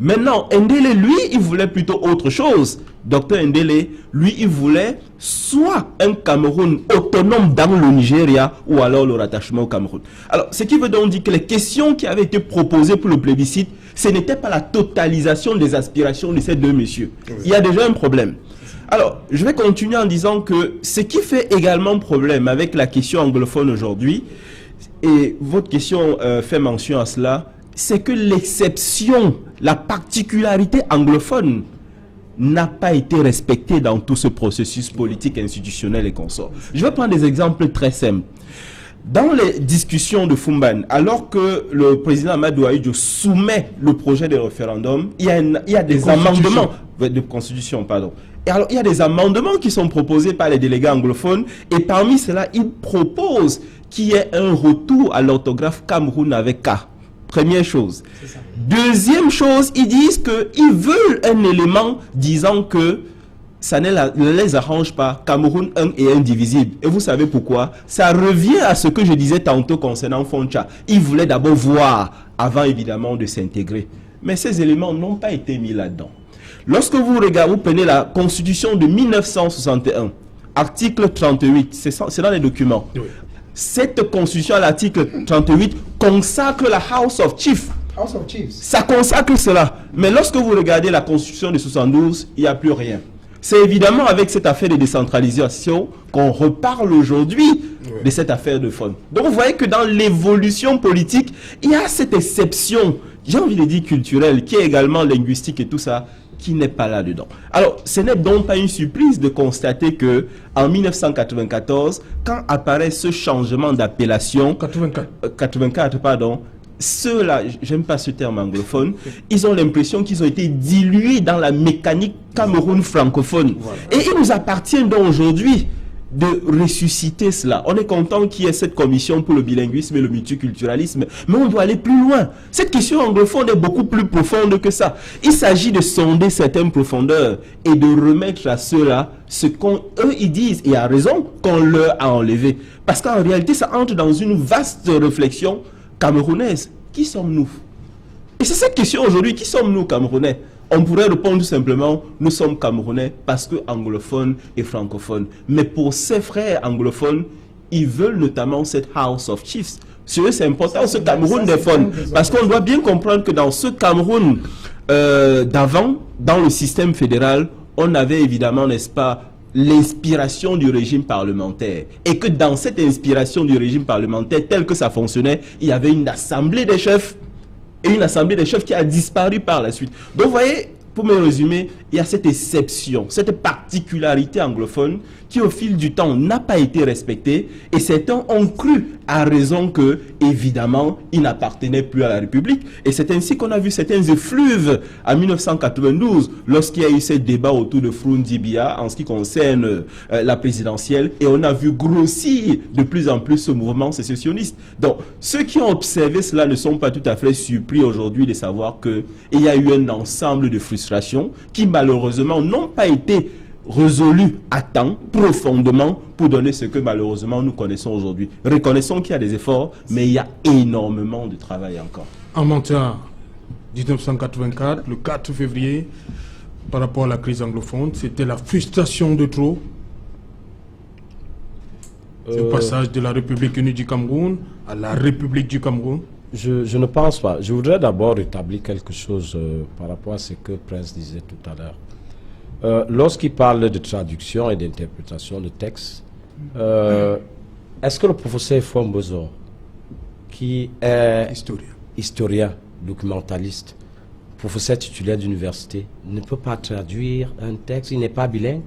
Maintenant, Ndélé, lui, il voulait plutôt autre chose. Dr Ndélé, lui, il voulait soit un Cameroun autonome dans le Nigeria ou alors le rattachement au Cameroun. Alors, ce qui veut donc dire que les questions qui avaient été proposées pour le plébiscite, ce n'était pas la totalisation des aspirations de ces 2 messieurs. Il y a déjà un problème. Alors, je vais continuer en disant que ce qui fait également problème avec la question anglophone aujourd'hui, et votre question fait mention à cela, c'est que l'exception, la particularité anglophone n'a pas été respectée dans tout ce processus politique, institutionnel et consort. Je vais prendre des exemples très simples. Dans les discussions de Fumban, alors que le président Amadou Ahidjo soumet le projet de référendum, il y a des amendements de constitution, pardon. Et alors, il y a des amendements qui sont proposés par les délégués anglophones, et parmi cela, ils proposent qu'il y ait un retour à l'orthographe Cameroun avec K. Première chose. Deuxième chose, ils disent qu'ils veulent un élément disant que ça ne les arrange pas, Cameroun un et indivisible. Et vous savez pourquoi? Ça revient à ce que je disais tantôt concernant Foncha. Ils voulaient d'abord voir, avant évidemment de s'intégrer. Mais ces éléments n'ont pas été mis là-dedans. Lorsque vous prenez la Constitution de 1961, article 38, c'est dans les documents. Oui. Cette Constitution à l'article 38 consacre la House of Chiefs. House of Chiefs. Ça consacre cela. Mais lorsque vous regardez la Constitution de 72, il n'y a plus rien. C'est évidemment avec cette affaire de décentralisation qu'on reparle aujourd'hui de cette affaire de fond. Donc vous voyez que dans l'évolution politique, il y a cette exception, j'ai envie de dire culturelle, qui est également linguistique et tout ça, qui n'est pas là-dedans. Alors, ce n'est donc pas une surprise de constater que en 1994, quand apparaît ce changement d'appellation, 84, pardon, ceux-là, j'aime pas ce terme anglophone, ils ont l'impression qu'ils ont été dilués dans la mécanique Cameroun francophone. Voilà. Et il nous appartient donc aujourd'hui de ressusciter cela. On est content qu'il y ait cette commission pour le bilinguisme et le multiculturalisme, mais on doit aller plus loin. Cette question anglophone est beaucoup plus profonde que ça. Il s'agit de sonder certaines profondeurs et de remettre à ceux-là ce qu'eux ils disent, et à raison, qu'on leur a enlevé. Parce qu'en réalité, ça entre dans une vaste réflexion camerounaise. Qui sommes-nous? Et c'est cette question aujourd'hui, qui sommes-nous Camerounais? On pourrait répondre tout simplement, nous sommes Camerounais parce que anglophones et francophones. Mais pour ces frères anglophones, ils veulent notamment cette House of Chiefs. Sur eux, c'est important, ce Cameroun des phones. Parce qu'on doit bien comprendre que dans ce Cameroun d'avant, dans le système fédéral, on avait évidemment, n'est-ce pas, l'inspiration du régime parlementaire. Et que dans cette inspiration du régime parlementaire, tel que ça fonctionnait, il y avait une assemblée des chefs. Et une assemblée des chefs qui a disparu par la suite. Donc vous voyez, pour me résumer, il y a cette exception, cette particularité anglophone qui au fil du temps n'a pas été respectée, et certains ont cru à raison que, évidemment, il n'appartenait plus à la République. Et c'est ainsi qu'on a vu certains effluves en 1992, lorsqu'il y a eu ce débat autour de Froundibia en ce qui concerne la présidentielle, et on a vu grossir de plus en plus ce mouvement sécessionniste. Donc, ceux qui ont observé cela ne sont pas tout à fait surpris aujourd'hui de savoir qu'il y a eu un ensemble de frustrations qui malheureusement n'ont pas été résolu à temps, profondément, pour donner ce que malheureusement nous connaissons aujourd'hui. Reconnaissons qu'il y a des efforts, mais il y a énormément de travail encore. En Manta, 1984, le 4 février, par rapport à la crise anglophone, c'était la frustration de trop. Le passage de la République unie du Cameroun à la République du Cameroun. Je ne pense pas. Je voudrais d'abord rétablir quelque chose par rapport à ce que Prince disait tout à l'heure. Lorsqu'il parle de traduction et d'interprétation de textes, est-ce que le professeur Fombozo, qui est historien, documentaliste, professeur titulaire d'université, ne peut pas traduire un texte, il n'est pas bilingue?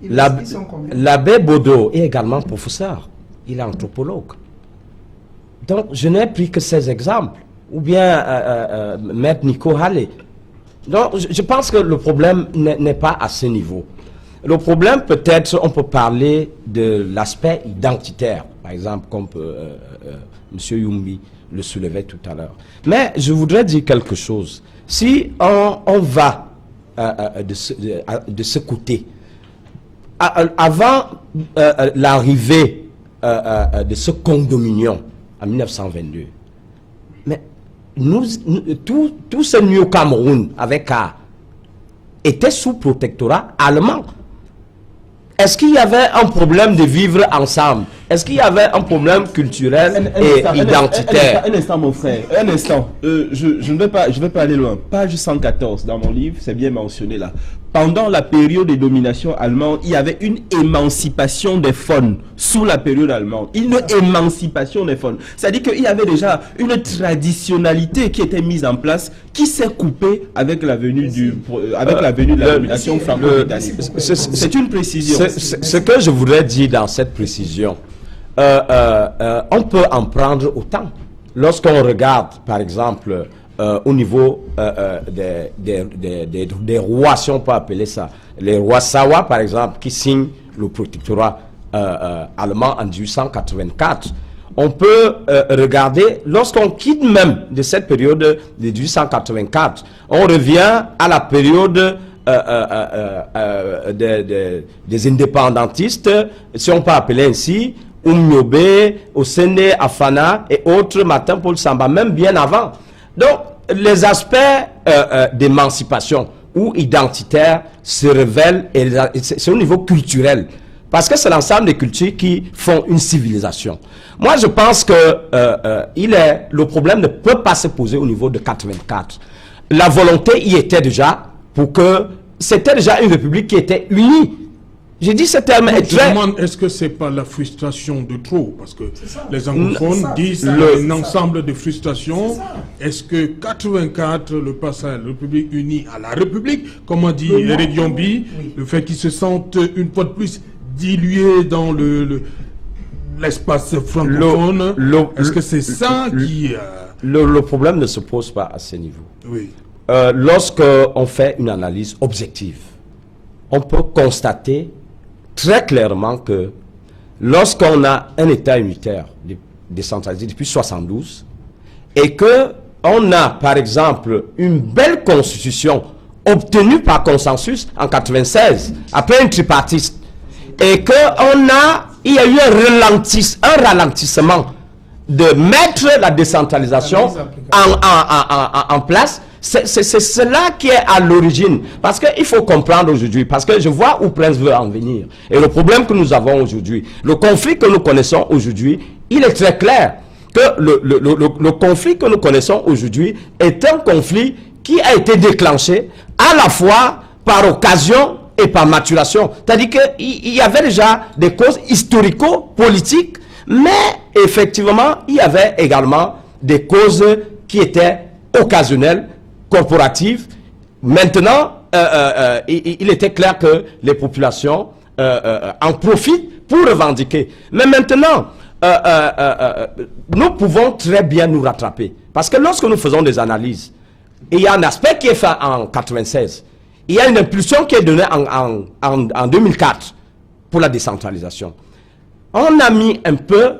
L'abbé Bodo est également professeur, il est anthropologue. Donc, je n'ai pris que ces exemples. Ou bien Maître Nico Hallé. Donc, je pense que le problème n'est pas à ce niveau. Le problème, peut-être, on peut parler de l'aspect identitaire, par exemple, comme M. Youmbi le soulevait tout à l'heure. Mais je voudrais dire quelque chose. Si on va de ce côté, avant l'arrivée de ce condominium en 1922, mais tout ce New Cameroun avec A était sous protectorat allemand. Est-ce qu'il y avait un problème de vivre ensemble? Est-ce qu'il y avait un problème culturel et identitaire? Un instant, mon frère. Un instant. Je ne vais pas aller loin. Page 114 dans mon livre, c'est bien mentionné là. Pendant la période de domination allemande, il y avait une émancipation des faunes sous la période allemande. Une émancipation des faunes. C'est-à-dire qu'il y avait déjà une traditionnalité qui était mise en place, qui s'est coupée avec la venue de la domination franco-britannique. C'est une précision. Ce que je voudrais dire dans cette précision, on peut en prendre autant. Lorsqu'on regarde, par exemple, au niveau des rois, si on peut appeler ça, les rois Sawa, par exemple, qui signent le protectorat allemand en 1884, on peut regarder, lorsqu'on quitte même de cette période de 1884, on revient à la période des indépendantistes, si on peut appeler ainsi, Oumniobe, Osende, Afana et autres, Martin Paul Samba, même bien avant. Donc, les aspects d'émancipation ou identitaire se révèlent, et c'est au niveau culturel. Parce que c'est l'ensemble des cultures qui font une civilisation. Moi, je pense que le problème ne peut pas se poser au niveau de 84. La volonté y était déjà pour que c'était déjà une république qui était unie. J'ai dit ce terme est très... Est-ce que c'est pas la frustration de trop? Parce que les anglophones disent un ensemble de frustrations. Est-ce que 84, le passage de la République unie à la République, comme a dit Eric Yombi, le fait qu'ils se sentent une fois de plus dilués dans l'espace francophone, est-ce que c'est ça qui... Le problème ne se pose pas à ce niveau. Oui. Lorsqu'on fait une analyse objective, on peut constater très clairement que lorsqu'on a un État unitaire décentralisé depuis 1972 et qu'on a, par exemple, une belle constitution obtenue par consensus en 1996, après un tripartite, et il y a eu un ralentissement de mettre la décentralisation en place. C'est cela qui est à l'origine. Parce qu'il faut comprendre aujourd'hui, parce que je vois où Prince veut en venir. Et le problème que nous avons aujourd'hui, le conflit que nous connaissons aujourd'hui, il est très clair que le conflit que nous connaissons aujourd'hui est un conflit qui a été déclenché à la fois par occasion et par maturation. C'est-à-dire qu'il y avait déjà des causes historico-politiques, mais effectivement, il y avait également des causes qui étaient occasionnelles, corporatives. Maintenant, il était clair que les populations en profitent pour revendiquer. Mais maintenant, nous pouvons très bien nous rattraper. Parce que lorsque nous faisons des analyses, il y a un aspect qui est fait en 1996. Il y a une impulsion qui est donnée en 2004 pour la décentralisation. On a mis un peu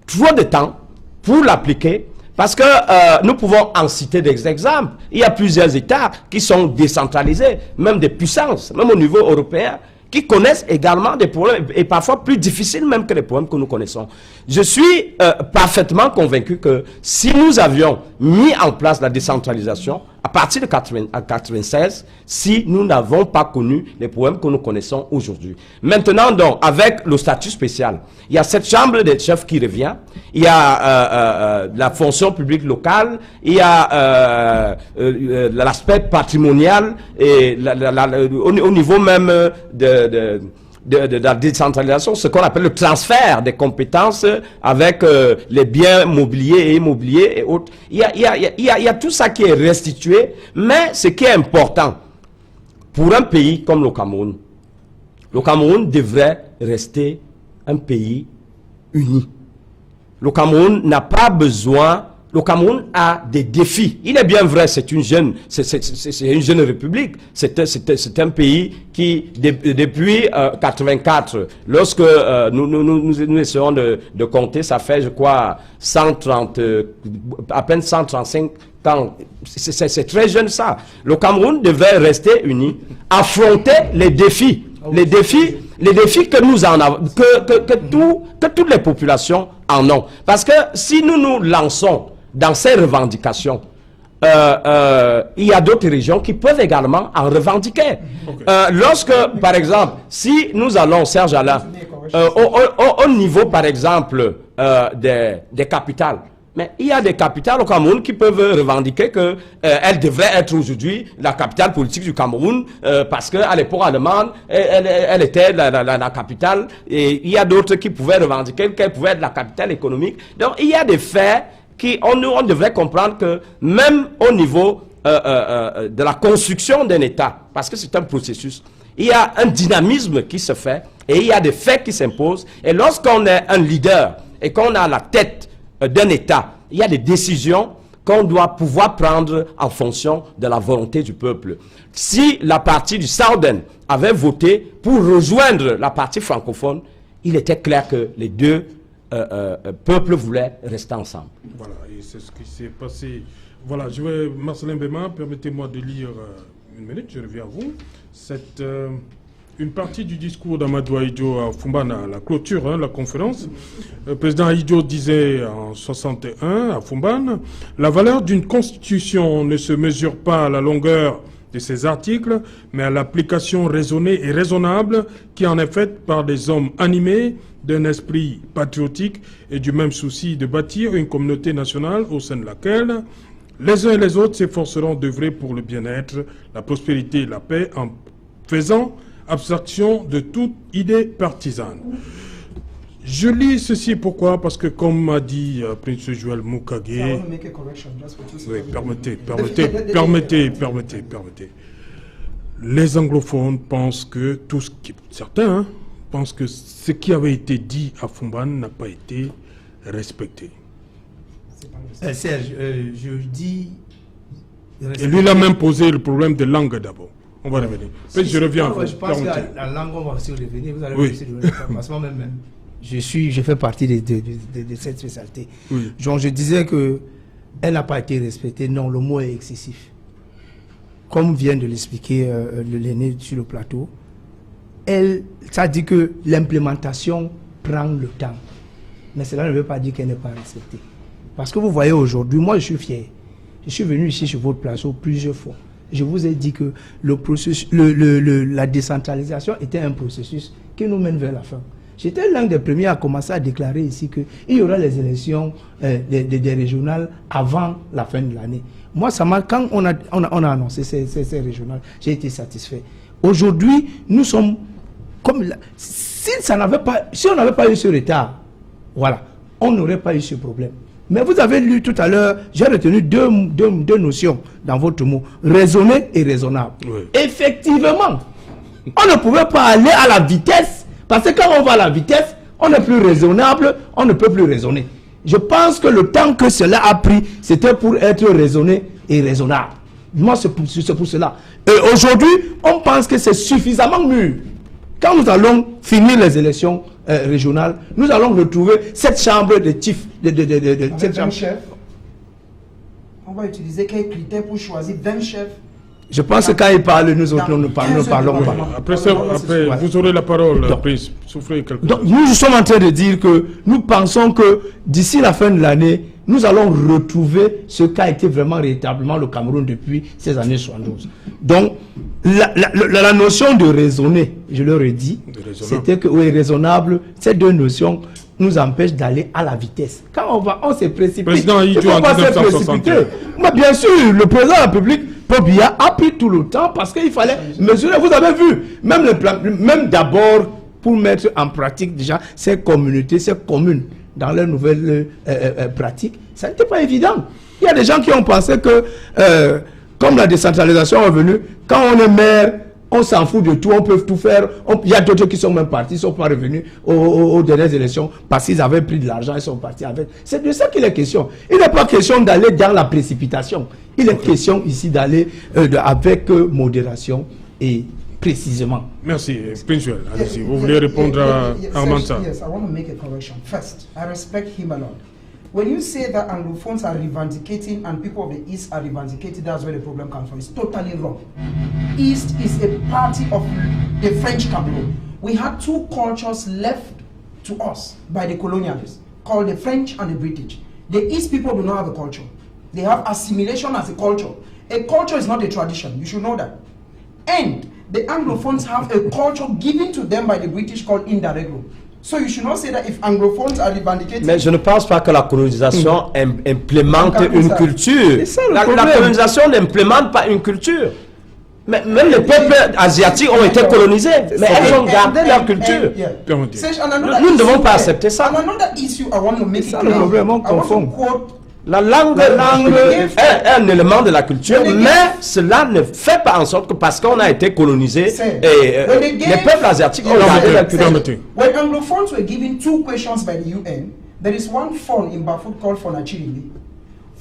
trop de temps pour l'appliquer parce que nous pouvons en citer des exemples. Il y a plusieurs États qui sont décentralisés, même des puissances, même au niveau européen, qui connaissent également des problèmes, et parfois plus difficiles même que les problèmes que nous connaissons. Je suis parfaitement convaincu que si nous avions mis en place la décentralisation à partir de 1996, si nous n'avons pas connu les problèmes que nous connaissons aujourd'hui. Maintenant donc, avec le statut spécial, il y a cette chambre des chefs qui revient, il y a la fonction publique locale, il y a l'aspect patrimonial, et au niveau même de la décentralisation, ce qu'on appelle le transfert des compétences avec les biens mobiliers et immobiliers et autres. Il y a tout ça qui est restitué, mais ce qui est important, pour un pays comme le Cameroun devrait rester un pays uni. Le Cameroun n'a pas besoin... Le Cameroun a des défis. Il est bien vrai, c'est une jeune république. C'est un pays qui, depuis 84, lorsque nous essayons de compter, ça fait, je crois, à peine 135 ans. C'est très jeune ça. Le Cameroun devrait rester uni, affronter les défis. Les défis que nous en avons, que toutes les populations en ont. Parce que si nous nous lançons dans ces revendications, il y a d'autres régions qui peuvent également en revendiquer. Okay. Lorsque, par exemple, si nous allons, Serge Alain, au niveau, par exemple, des capitales, mais il y a des capitales au Cameroun qui peuvent revendiquer qu'elle devrait être aujourd'hui la capitale politique du Cameroun parce qu'à l'époque allemande, elle était la capitale, et il y a d'autres qui pouvaient revendiquer qu'elle pouvait être la capitale économique. Donc il y a des faits on devrait comprendre que même au niveau de la construction d'un État, parce que c'est un processus, il y a un dynamisme qui se fait et il y a des faits qui s'imposent. Et lorsqu'on est un leader et qu'on a la tête d'un État, il y a des décisions qu'on doit pouvoir prendre en fonction de la volonté du peuple. Si la partie du Southern avait voté pour rejoindre la partie francophone, il était clair que les deux peuple voulait rester ensemble. Voilà, et c'est ce qui s'est passé. Voilà, Marcelin Bema, permettez-moi de lire une minute, je reviens à vous. C'est une partie du discours d'Amadou Ahidjo à Foumban, à la clôture, la conférence. Le président Ahidjo disait en 61 à Foumban, « La valeur d'une constitution ne se mesure pas à la longueur de ses articles, mais à l'application raisonnée et raisonnable qui en est faite par des hommes animés d'un esprit patriotique et du même souci de bâtir une communauté nationale au sein de laquelle les uns et les autres s'efforceront d'œuvrer pour le bien-être, la prospérité et la paix en faisant abstraction de toute idée partisane. » Je lis ceci pourquoi? Parce que comme m'a dit Prince Joël Moukage... Oui, permettez. Les anglophones pensent que certains pensent que ce qui avait été dit à Foumban n'a pas été respecté. Serge, je dis... Et lui, il a même posé le problème de langue d'abord. On va revenir. Je reviens. Je pense que la langue, on va aussi revenir. Vous allez aussi revenir. Parce que moi-même, je fais partie de cette spécialité. Oui. Donc, je disais que elle n'a pas été respectée. Non, le mot est excessif. Comme vient de l'expliquer l'aîné sur le plateau, ça dit que l'implémentation prend le temps. Mais cela ne veut pas dire qu'elle n'est pas respectée. Parce que vous voyez aujourd'hui, moi je suis fier. Je suis venu ici sur votre plateau plusieurs fois. Je vous ai dit que la décentralisation était un processus qui nous mène vers la fin. J'étais l'un des premiers à commencer à déclarer ici qu'il y aura les élections des régionales avant la fin de l'année. Moi, quand on a annoncé ces régionales, j'ai été satisfait. Aujourd'hui, nous sommes comme si on n'avait pas eu ce retard, voilà, on n'aurait pas eu ce problème. Mais vous avez lu tout à l'heure, j'ai retenu deux notions dans votre mot, raisonner et raisonnable. Oui. Effectivement, on ne pouvait pas aller à la vitesse, parce que quand on va à la vitesse, on est plus raisonnable, on ne peut plus raisonner. Je pense que le temps que cela a pris, c'était pour être raisonné et raisonnable. Moi, c'est pour cela. Et aujourd'hui, on pense que c'est suffisamment mûr. Quand nous allons finir les élections régionales, nous allons retrouver cette chambre de chief. Avec 20 chefs, on va utiliser quels critères pour choisir 20 chefs? Je pense que quand il parle, nous autres, nous ne parlons pas. Après, vous aurez la parole, Prince. Soufflez quelque chose. Donc, nous sommes en train de dire que nous pensons que d'ici la fin de l'année, nous allons retrouver ce qu'a été vraiment véritablement le Cameroun depuis ces années 72. Donc, la notion de raisonner, je leur ai dit, c'était que, oui, raisonnable, ces deux notions nous empêchent d'aller à la vitesse. Quand on s'est précipité. Président Ahidjo en 1960. Mais bien sûr, le président de la République, Paul Biya, a pris tout le temps parce qu'il fallait mesurer. Vous avez vu, même d'abord, pour mettre en pratique déjà ces communautés, ces communes, dans leurs nouvelles pratiques, ça n'était pas évident. Il y a des gens qui ont pensé que, comme la décentralisation est venue, quand on est maire, on s'en fout de tout, on peut tout faire. Il y a d'autres qui sont même partis, ils ne sont pas revenus aux dernières élections parce qu'ils avaient pris de l'argent, ils sont partis avec. C'est de ça qu'il est question. Il n'est pas question d'aller dans la précipitation. Il est question ici d'aller avec modération et précisément. Merci. Prince, allez-y. Vous voulez répondre à Armanta? Yes, I want to make a correction. First, I respect him a lot. When you say that Anglophones are revendicating and people of the East are revendicating, that's where the problem comes from. It's totally wrong. East is a party of the French Cameroon. We had two cultures left to us by the colonialists, called the French and the British. The East people do not have a culture. They have assimilation as a culture. A culture is not a tradition. You should know that. And the Anglophones have a culture given to them by the British called Indareglo. So you should not say that if Anglophones are revendicating... Mais je ne pense pas que la colonisation implémente une culture. La colonisation n'implémente pas une culture. Mais même les peuples asiatiques ont été colonisés, mais elles ont gardé leur culture. Nous ne devons pas accepter ça. C'est le problème, on confond. La langue est un élément de la culture, mais cela ne fait pas en sorte que parce qu'on a été colonisé, les peuples asiatiques ont gardé la culture. When Anglophones were given two questions by the UN, there is one fund in Bafut called Fonachirimbi.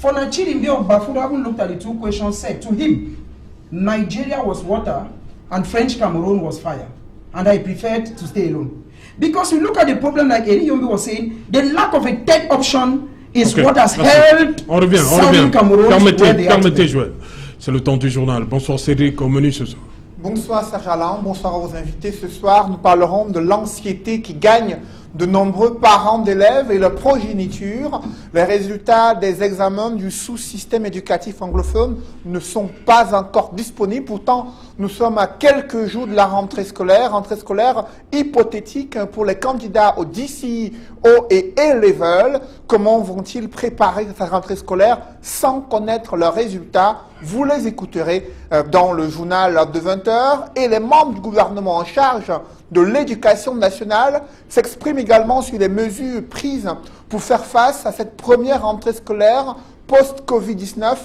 Fonachirimbi of Bafut, having looked at the two questions, said to him, Nigeria was water and French Cameroon was fire, and I preferred to stay alone. Because you look at the problem, like Eri Yombi was saying, the lack of a third option is what has held Southern Cameroon. Permettez, Joël. C'est le temps du journal. Bonsoir Cédric, au menu ce soir. Bonsoir Serge Alain, bonsoir à vos invités. Ce soir, nous parlerons de l'anxiété qui gagne de nombreux parents d'élèves et leur progéniture. Les résultats des examens du sous-système éducatif anglophone ne sont pas encore disponibles. Pourtant, nous sommes à quelques jours de la rentrée scolaire hypothétique pour les candidats au DCE, O et A-Level. Comment vont-ils préparer cette rentrée scolaire sans connaître leurs résultats? Vous les écouterez dans le journal de 20h. Et les membres du gouvernement en charge de l'éducation nationale s'expriment également sur les mesures prises pour faire face à cette première rentrée scolaire post-Covid-19.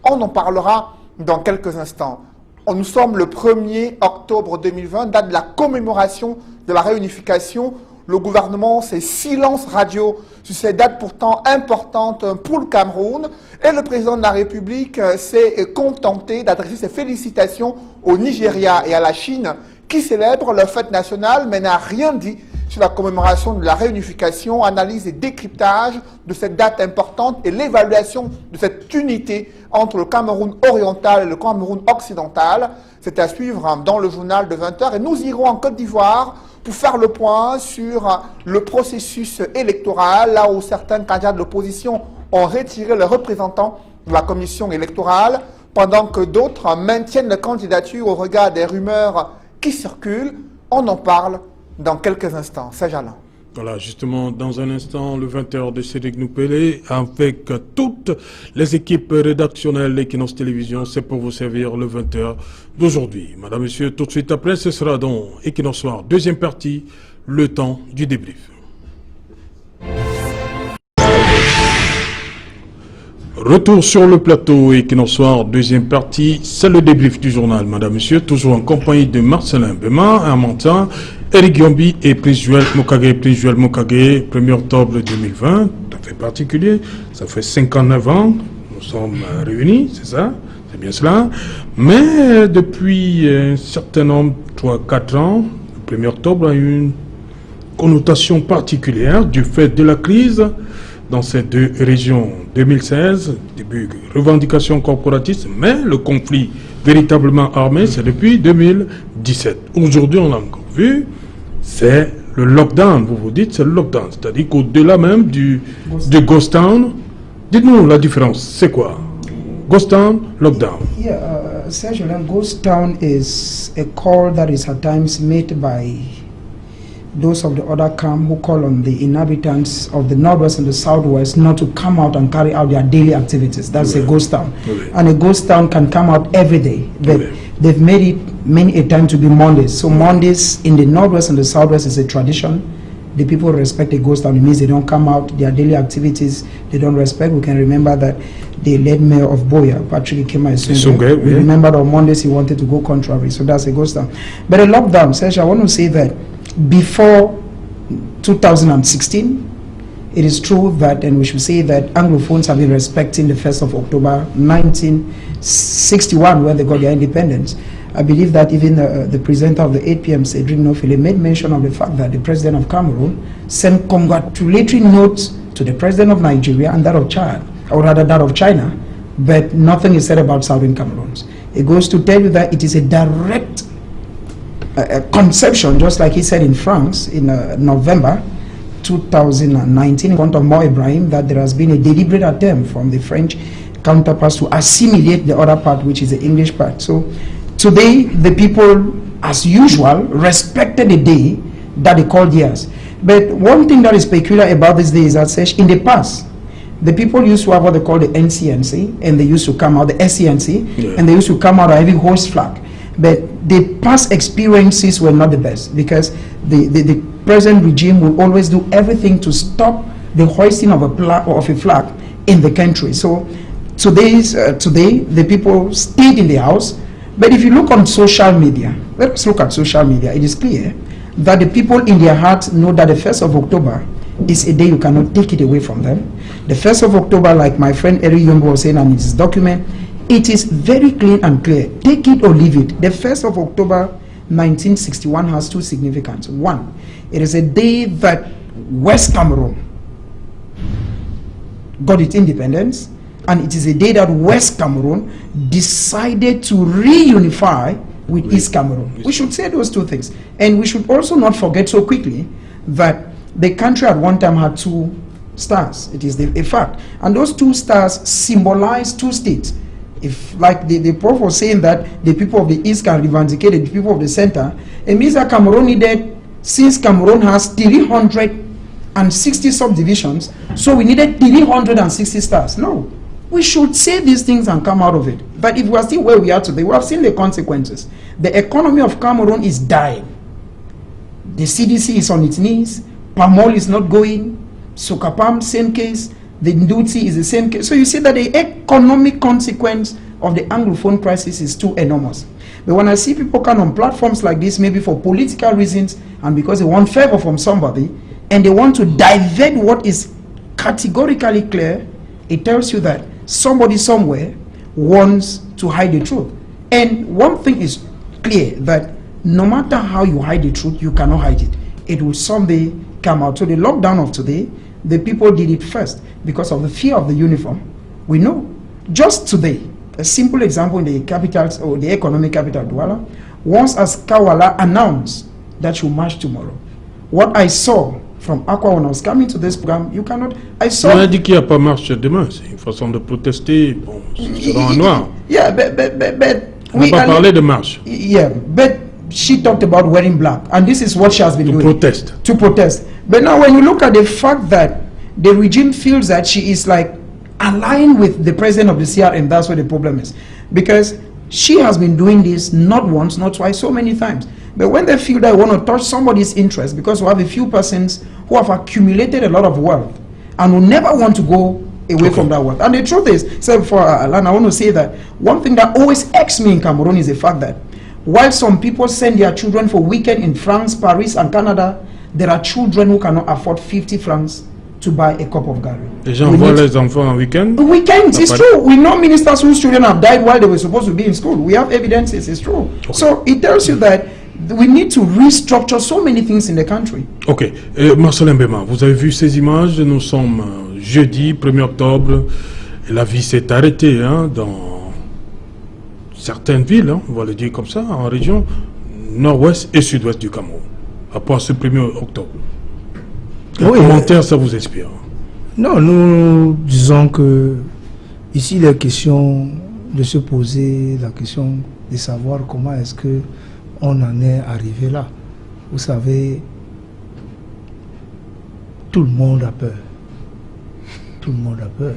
On en parlera dans quelques instants. Nous sommes le 1er octobre 2020, date de la commémoration de la réunification. le gouvernement s'est silence radio sur ces dates pourtant importantes pour le Cameroun. Et le président de la République s'est contenté d'adresser ses félicitations au Nigeria et à la Chine qui célèbrent leur fête nationale, mais n'a rien dit sur la commémoration de la réunification, analyse et décryptage de cette date importante et l'évaluation de cette unité entre le Cameroun oriental et le Cameroun occidental. C'est à suivre dans le journal de 20h. Et nous irons en Côte d'Ivoire pour faire le point sur le processus électoral, là où certains candidats de l'opposition ont retiré leurs représentants de la commission électorale, pendant que d'autres maintiennent leur candidature au regard des rumeurs qui circulent. On en parle dans quelques instants. Serge Alain. Voilà, justement, dans un instant, le 20h de Cédric Noupélé, avec toutes les équipes rédactionnelles d'Equinox Télévision, c'est pour vous servir le 20h d'aujourd'hui. Madame, Monsieur, tout de suite après, ce sera donc Equinox Soir, deuxième partie, le temps du débrief. Retour sur le plateau Equinox Soir, deuxième partie, c'est le débrief du journal. Madame, Monsieur, toujours en compagnie de Marcelin Bema, Amantin, Eric Yombi et Prince Joël Mokage. Prince Joël Mokage, 1er octobre 2020, tout à fait particulier, ça fait 59 ans, nous sommes réunis, c'est ça, c'est bien cela. Mais depuis un certain nombre, 3-4 ans, le 1er octobre a eu une connotation particulière du fait de la crise dans ces deux régions. 2016, début revendication corporatiste, mais le conflit véritablement armé, c'est depuis 2017. Aujourd'hui, on l'a encore vu, c'est le lockdown. Vous vous dites, c'est le lockdown. C'est-à-dire qu'au-delà même du ghost town, dites-nous la différence, c'est quoi? Ghost town, lockdown. Yeah, Serge, ghost town is a call that is at times made by those of the other camp who call on the inhabitants of the northwest and the southwest not to come out and carry out their daily activities. That's a ghost town. And a ghost town can come out every day. They've made it many a time to be Mondays. So Mondays in the northwest and the southwest is a tradition. The people respect a ghost town. It means they don't come out, their daily activities they don't respect. We can remember that the late mayor of Boya, Patrick Ikema Isunge, we remember on Mondays he wanted to go contrary. So that's a ghost town. But a lockdown, Serge, I want to say that before 2016, it is true that, and we should say that Anglophones have been respecting the 1st of October 1961 when they got their independence. I believe that even the presenter of the 8 p.m. Cédric Noupélé made mention of the fact that the president of Cameroon sent congratulatory notes to the president of Nigeria and that of Chad, or rather that of China, but nothing is said about Southern Cameroons. It goes to tell you that it is a direct conception, just like he said in France in November 2019 in front of Mo Ibrahim, that there has been a deliberate attempt from the French counterparts to assimilate the other part, which is the English part. So today the people, as usual, respected the day that they called theirs. But one thing that is peculiar about this day is that in the past, the people used to have what they call the NCNC, and they used to come out, the SCNC, and they used to come out having horse flag. But the past experiences were not the best, because the present regime will always do everything to stop the hoisting of a flag in the country. So today, the people stayed in the house. But if you look on social media, let's look at social media, it is clear that the people in their hearts know that the 1st of October is a day you cannot take it away from them. The 1st of October, like my friend Eric Young was saying in his document, it is very clean and clear. Take it or leave it. The 1st of October 1961 has two significance. One, it is a day that West Cameroon got its independence, and it is a day that West Cameroon decided to reunify with East Cameroon. We should say those two things. And we should also not forget so quickly that the country at one time had two stars. It is a fact. And those two stars symbolize two states. If, like the Prof was saying that the people of the East can reivindicate the people of the center, it means that Cameroon needed, since Cameroon has 360 subdivisions, so we needed 360 stars. No. We should say these things and come out of it. But if we are still where we are today, we have seen the consequences. The economy of Cameroon is dying. The CDC is on its knees. Palm oil is not going. Socapam, same case. The Ndutsi is the same case. So you see that the economic consequence of the Anglophone crisis is too enormous. But when I see people come on platforms like this, maybe for political reasons and because they want favor from somebody, and they want to divert what is categorically clear, it tells you that somebody somewhere wants to hide the truth. And one thing is clear, that no matter how you hide the truth, you cannot hide it. It will someday come out. So the lockdown of today, the people did it first because of the fear of the uniform. We know. Just today, a simple example in the capitals or the economic capital, Douala, once as Kawala announced that she will march tomorrow, what I saw from Aqua when I was coming to this program, you cannot. I saw. On a dit qu'il n'y a pas marche demain. C'est une façon de protester. Bon, c'est en noir. Yeah, but On n'a pas parlé de marche. Yeah, but she talked about wearing black, and this is what she has been doing. Protest. To protest. But now, when you look at the fact that the regime feels that she is like aligned with the president of the CRM, that's where the problem is, because she has been doing this not once, not twice, so many times. But when they feel they want to touch somebody's interest, because we have a few persons who have accumulated a lot of wealth and will never want to go away from that wealth. And the truth is, so for Alan, I want to say that one thing that always irks me in Cameroon is the fact that while some people send their children for weekend in France, Paris, and Canada, there are children who cannot afford 50 francs to buy a cup of gari. Les gens voient les enfants en week-end. Weekends, it's true. We know ministers whose children have died while they were supposed to be in school. We have evidences, it's true. So it tells you that we need to restructure so many things in the country. Ok. Marcelin Mbema, vous avez vu ces images. Nous sommes jeudi 1er octobre. Et la vie s'est arrêtée dans certaines villes, on va le dire comme ça, en région nord-ouest et sud-ouest du Cameroun, après ce 1er octobre. Quel commentaire ça vous inspire? Non, nous disons que ici, il est question de se poser la question de savoir comment est-ce que on en est arrivé là. Vous savez, tout le monde a peur. Tout le monde a peur.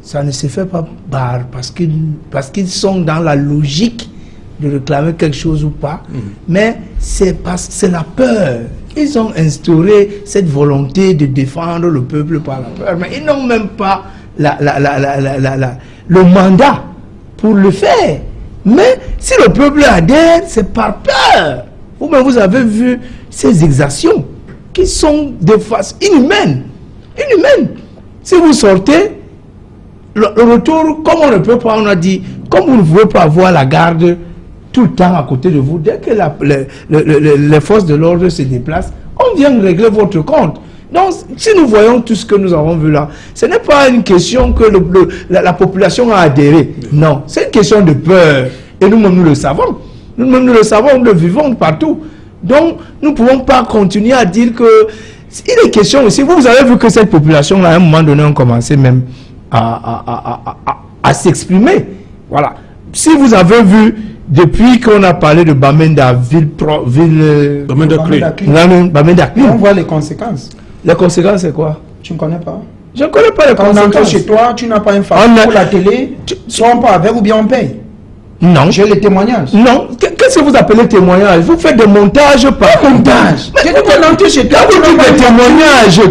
Ça ne se fait pas parce qu'ils sont dans la logique de réclamer quelque chose ou pas, mais c'est la peur. Ils ont instauré cette volonté de défendre le peuple par la peur, mais ils n'ont même pas le mandat pour le faire. Mais si le peuple adhère, c'est par peur. Vous-même, vous avez vu ces exactions qui sont de face inhumaine. Inhumaine. Si vous sortez, le retour, comme on ne peut pas, on a dit, comme vous ne pouvez pas avoir la garde tout le temps à côté de vous, dès que les forces de l'ordre se déplacent, on vient régler votre compte. Donc, si nous voyons tout ce que nous avons vu là, ce n'est pas une question que la population a adhéré. Non, c'est une question de peur. Et nous-mêmes, nous le savons. Nous-mêmes, nous le savons, nous le vivons partout. Donc, nous ne pouvons pas continuer à dire que... Il est question aussi, vous avez vu que cette population-là, à un moment donné, a commencé même à s'exprimer. Voilà. Si vous avez vu, depuis qu'on a parlé de Bamenda, Bamenda Clé, on voit les conséquences. Les conséquences, c'est quoi? Tu ne connais pas? Je ne connais pas les conséquences. Quand on entre chez toi, tu n'as pas une femme pour la télé, soit on part avec ou bien on paye. Non. J'ai les témoignages. Non. Qu'est-ce que vous appelez témoignage? Vous faites des montages par montage. J'ai dit qu'on entre chez toi. Quand vous dites des témoignages,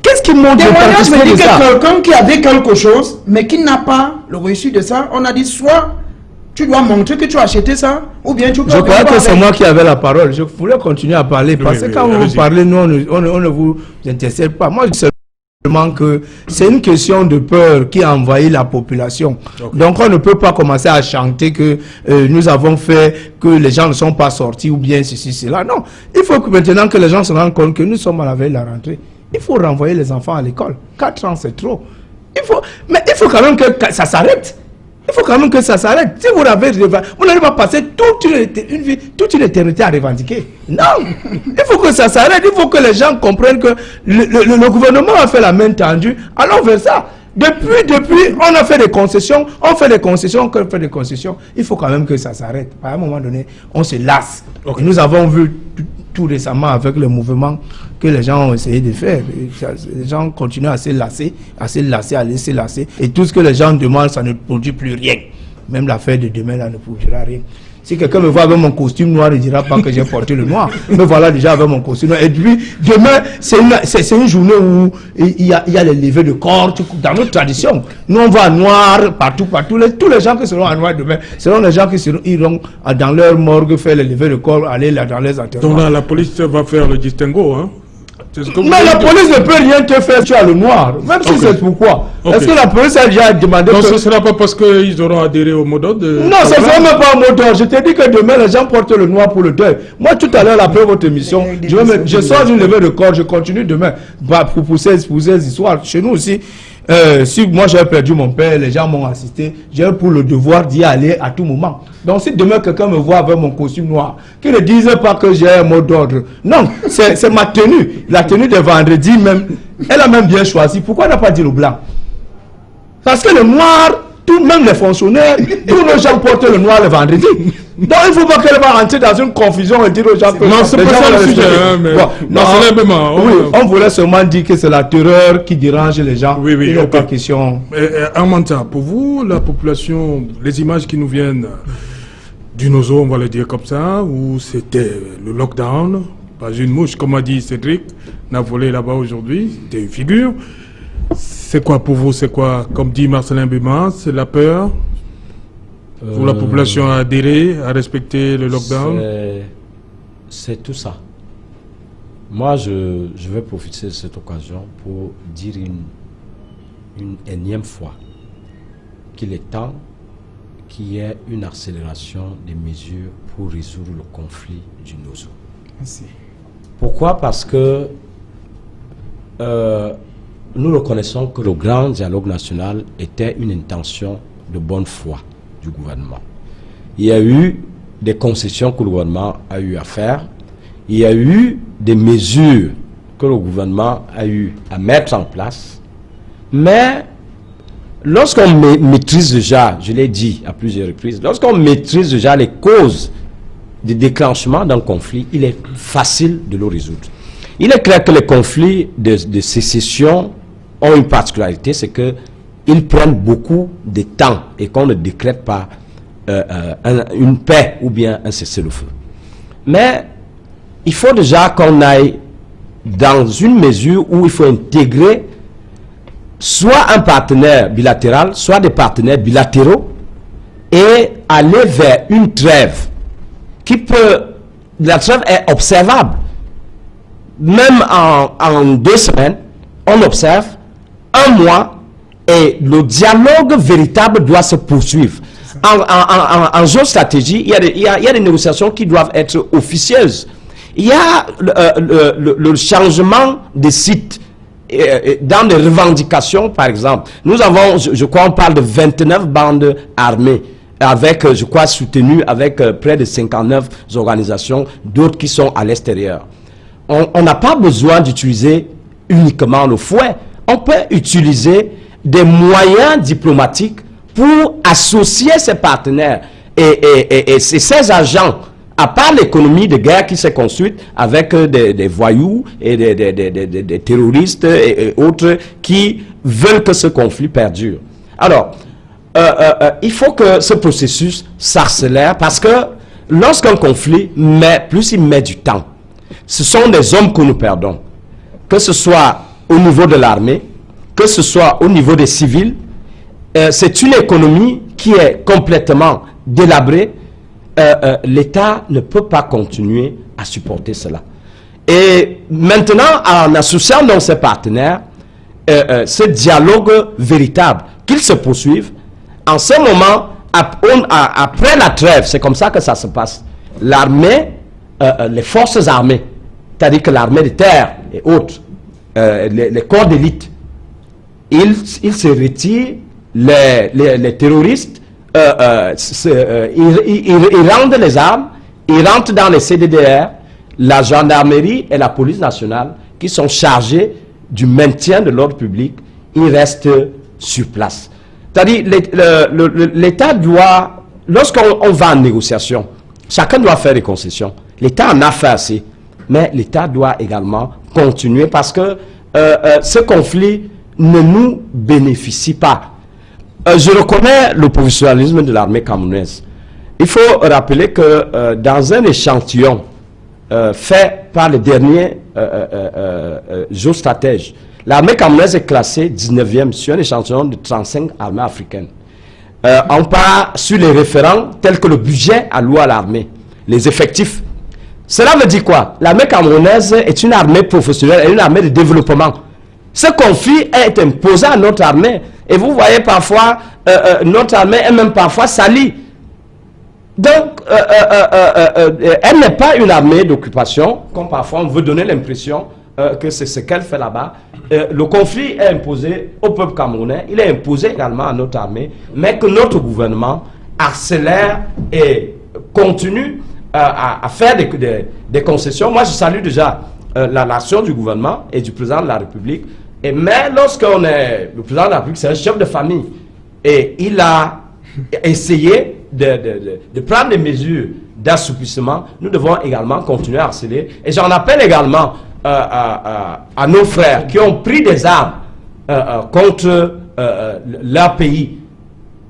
qu'est-ce qui montre témoignage veut dire que quelqu'un qui avait quelque chose, mais qui n'a pas le reçu de ça, on a dit soit tu dois montrer que tu as acheté ça, ou bien tu peux... Je crois que c'est moi qui avais la parole. Je voulais continuer à parler, parce que quand vous parlez, nous, on ne vous intercelle pas. Moi, je seulement que c'est une question de peur qui a envahi la population. Donc, on ne peut pas commencer à chanter que nous avons fait que les gens ne sont pas sortis, ou bien ceci, cela. Non, il faut que maintenant que les gens se rendent compte que nous sommes à la veille de la rentrée. Il faut renvoyer les enfants à l'école. 4 ans, c'est trop. Mais il faut quand même que ça s'arrête. Il faut quand même que ça s'arrête. Si vous n'allez pas passer toute une éternité à revendiquer. Non. Il faut que ça s'arrête. Il faut que les gens comprennent que le gouvernement a fait la main tendue. Allons vers ça. Depuis, on a fait des concessions. On fait des concessions. Il faut quand même que ça s'arrête. À un moment donné, on se lasse. Et nous avons vu tout récemment avec le mouvement que les gens ont essayé de faire. Les gens continuent à se lasser, à laisser lasser. Et tout ce que les gens demandent, ça ne produit plus rien. Même l'affaire de demain, là, ne produira rien. Si quelqu'un me voit avec mon costume noir, il ne dira pas que j'ai porté le noir. Me voilà déjà avec mon costume noir. Et puis, demain, c'est une journée où il y a les levées de corps. Dans notre tradition, nous, on va en noir partout. Tous les gens qui seront en noir demain seront les gens qui iront dans leur morgue faire les levées de corps, aller là dans les enterrements. Donc là, la police va faire le distinguo, hein? Mais la police ne peut rien te faire, tu as le noir, même si c'est pourquoi. Est-ce que la police a déjà demandé... Non, ce ne sera pas parce qu'ils auront adhéré au mot d'ordre. Non, ce ne sera même pas un mot d'ordre. Je te dis que demain, les gens portent le noir pour le deuil. Moi, tout à l'heure, après votre émission, je sors d'une levée de corps, je continue demain pour ces histoires. Chez nous aussi, si moi j'ai perdu mon père, les gens m'ont assisté, j'ai pour le devoir d'y aller à tout moment. Donc si demain quelqu'un me voit avec mon costume noir, qu'il ne dise pas que j'ai un mot d'ordre. Non, c'est ma tenue. La tenue de vendredi même, elle a même bien choisi. Pourquoi elle n'a pas dit le blanc? Parce que le noir, tout même les fonctionnaires, tous les gens portent le noir le vendredi. Donc il ne faut pas qu'elle va rentrer dans une confusion et dire aux gens que... Non, c'est pas ça le sujet, hein, mais... on voulait seulement dire que c'est la terreur qui dérange les gens. Oui, il n'est pas question... Armanta, pour vous, la population, les images qui nous viennent du Nozo, on va le dire comme ça, où c'était le lockdown, pas une mouche, comme a dit Cédric, n'a volé là-bas aujourd'hui, c'était une figure. C'est quoi pour vous? C'est quoi? Comme dit Marcelin Béma, c'est la peur pour la population à adhérer, à respecter le lockdown? C'est tout ça. Moi, je vais profiter de cette occasion pour dire une énième fois qu'il est temps qu'il y ait une accélération des mesures pour résoudre le conflit du Nozo. Merci. Pourquoi? Parce que nous reconnaissons que le grand dialogue national était une intention de bonne foi du gouvernement. Il y a eu des concessions que le gouvernement a eu à faire. Il y a eu des mesures que le gouvernement a eu à mettre en place. Mais lorsqu'on maîtrise déjà, je l'ai dit à plusieurs reprises, lorsqu'on maîtrise déjà les causes du déclenchement d'un conflit, il est facile de le résoudre. Il est clair que les conflits de sécession ont une particularité, c'est qu'ils prennent beaucoup de temps et qu'on ne décrète pas une paix ou bien un cessez-le-feu. Mais il faut déjà qu'on aille dans une mesure où il faut intégrer soit un partenaire bilatéral, soit des partenaires bilatéraux et aller vers une trêve qui peut... La trêve est observable. Même en 2 semaines, on observe 1 mois et le dialogue véritable doit se poursuivre. En géostratégie, il y a des négociations qui doivent être officieuses. Il y a le changement des sites dans les revendications, par exemple. Nous avons, je crois, on parle de 29 bandes armées, avec, je crois, soutenues avec près de 59 organisations, d'autres qui sont à l'extérieur. On n'a pas besoin d'utiliser uniquement le fouet. On peut utiliser des moyens diplomatiques pour associer ses partenaires et ces agents, à part l'économie de guerre qui s'est construite avec des voyous et des terroristes et autres qui veulent que ce conflit perdure. Alors, il faut que ce processus s'accélère parce que lorsqu'un conflit il met du temps. Ce sont des hommes que nous perdons, que ce soit au niveau de l'armée, que ce soit au niveau des civils. C'est une économie qui est complètement délabrée. L'État ne peut pas continuer à supporter cela. Et maintenant, en associant donc ses partenaires, ce dialogue véritable, qu'il se poursuive, en ce moment, après la trêve, c'est comme ça que ça se passe. L'armée, les forces armées, c'est-à-dire que l'armée de terre et autres, les corps d'élite, ils se retirent, les terroristes, ils rendent les armes, ils rentrent dans les CDDR, la gendarmerie et la police nationale qui sont chargés du maintien de l'ordre public, ils restent sur place. C'est-à-dire l'État doit, lorsqu'on va en négociation, chacun doit faire des concessions. L'État en a fait assez, mais l'État doit également continuer parce que ce conflit ne nous bénéficie pas. Je reconnais le professionnalisme de l'armée camerounaise. il faut rappeler que dans un échantillon fait par le dernier géostratège, l'armée camerounaise est classée 19e sur un échantillon de 35 armées africaines. On part sur les référents tels que le budget alloué à l'armée, les effectifs. Cela veut dire quoi? L'armée camerounaise est une armée professionnelle et une armée de développement. Ce conflit est imposé à notre armée. Et vous voyez parfois, notre armée est même parfois salie. Donc, elle n'est pas une armée d'occupation, comme parfois on veut donner l'impression que c'est ce qu'elle fait là-bas. Le conflit est imposé au peuple camerounais, il est imposé également à notre armée, mais que notre gouvernement accélère et continue à faire des concessions. Moi, je salue déjà la nation du gouvernement et du président de la République. Mais lorsqu'on est... Le président de la République, c'est un chef de famille. Et il a essayé de prendre des mesures d'assouplissement. Nous devons également continuer à harceler. Et j'en appelle également à nos frères qui ont pris des armes contre leur pays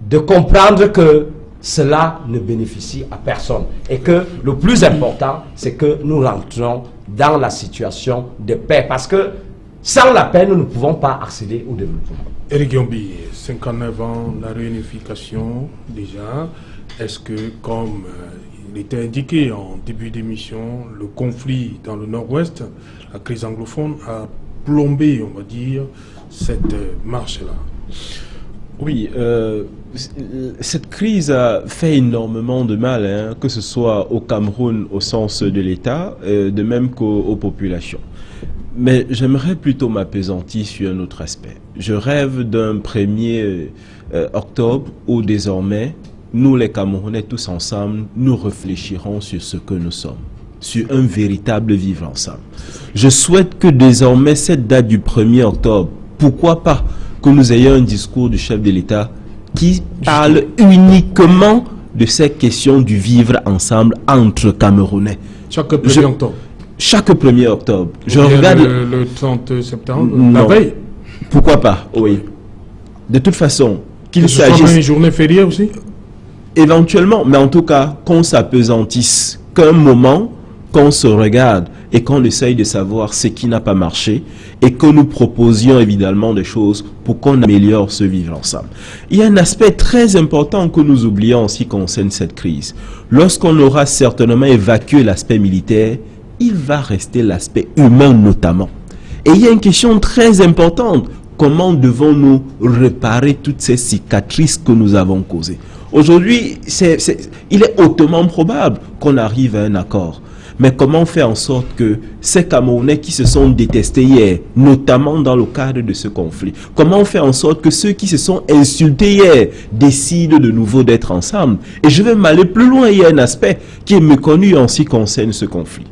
de comprendre que cela ne bénéficie à personne. Et que le plus important, c'est que nous rentrons dans la situation de paix. Parce que sans la paix, nous ne pouvons pas accéder au développement. Éric Yombi, 59 ans, la réunification déjà. Est-ce que, comme il était indiqué en début d'émission, le conflit dans le nord-ouest, la crise anglophone a plombé, on va dire, cette marche-là? Oui, cette crise a fait énormément de mal, hein, que ce soit au Cameroun au sens de l'État, de même qu'aux populations. Mais j'aimerais plutôt m'appesantir sur un autre aspect. Je rêve d'un 1er octobre où désormais, nous les Camerounais tous ensemble, nous réfléchirons sur ce que nous sommes, sur un véritable vivre ensemble. Je souhaite que désormais cette date du 1er octobre, pourquoi pas que nous ayons un discours du chef de l'État qui parle uniquement de ces questions du vivre ensemble entre Camerounais. Chaque 1er octobre. Chaque 1er octobre. Je regarde le 30 septembre, la veille. Pourquoi pas, oui. De toute façon, qu'il s'agisse... une journée fériée aussi? Éventuellement, mais en tout cas, qu'on s'apesantisse, qu'un moment, qu'on se regarde et qu'on essaye de savoir ce qui n'a pas marché et que nous proposions évidemment des choses pour qu'on améliore ce vivre ensemble. Il y a un aspect très important que nous oublions en ce qui concerne cette crise. Lorsqu'on aura certainement évacué l'aspect militaire, il va rester l'aspect humain notamment. Et il y a une question très importante. Comment devons-nous réparer toutes ces cicatrices que nous avons causées? Aujourd'hui, il est hautement probable qu'on arrive à un accord. Mais comment faire en sorte que ces Camerounais qui se sont détestés hier, notamment dans le cadre de ce conflit, comment faire en sorte que ceux qui se sont insultés hier décident de nouveau d'être ensemble? Et je vais m'aller plus loin, il y a un aspect qui est méconnu en ce qui concerne ce conflit.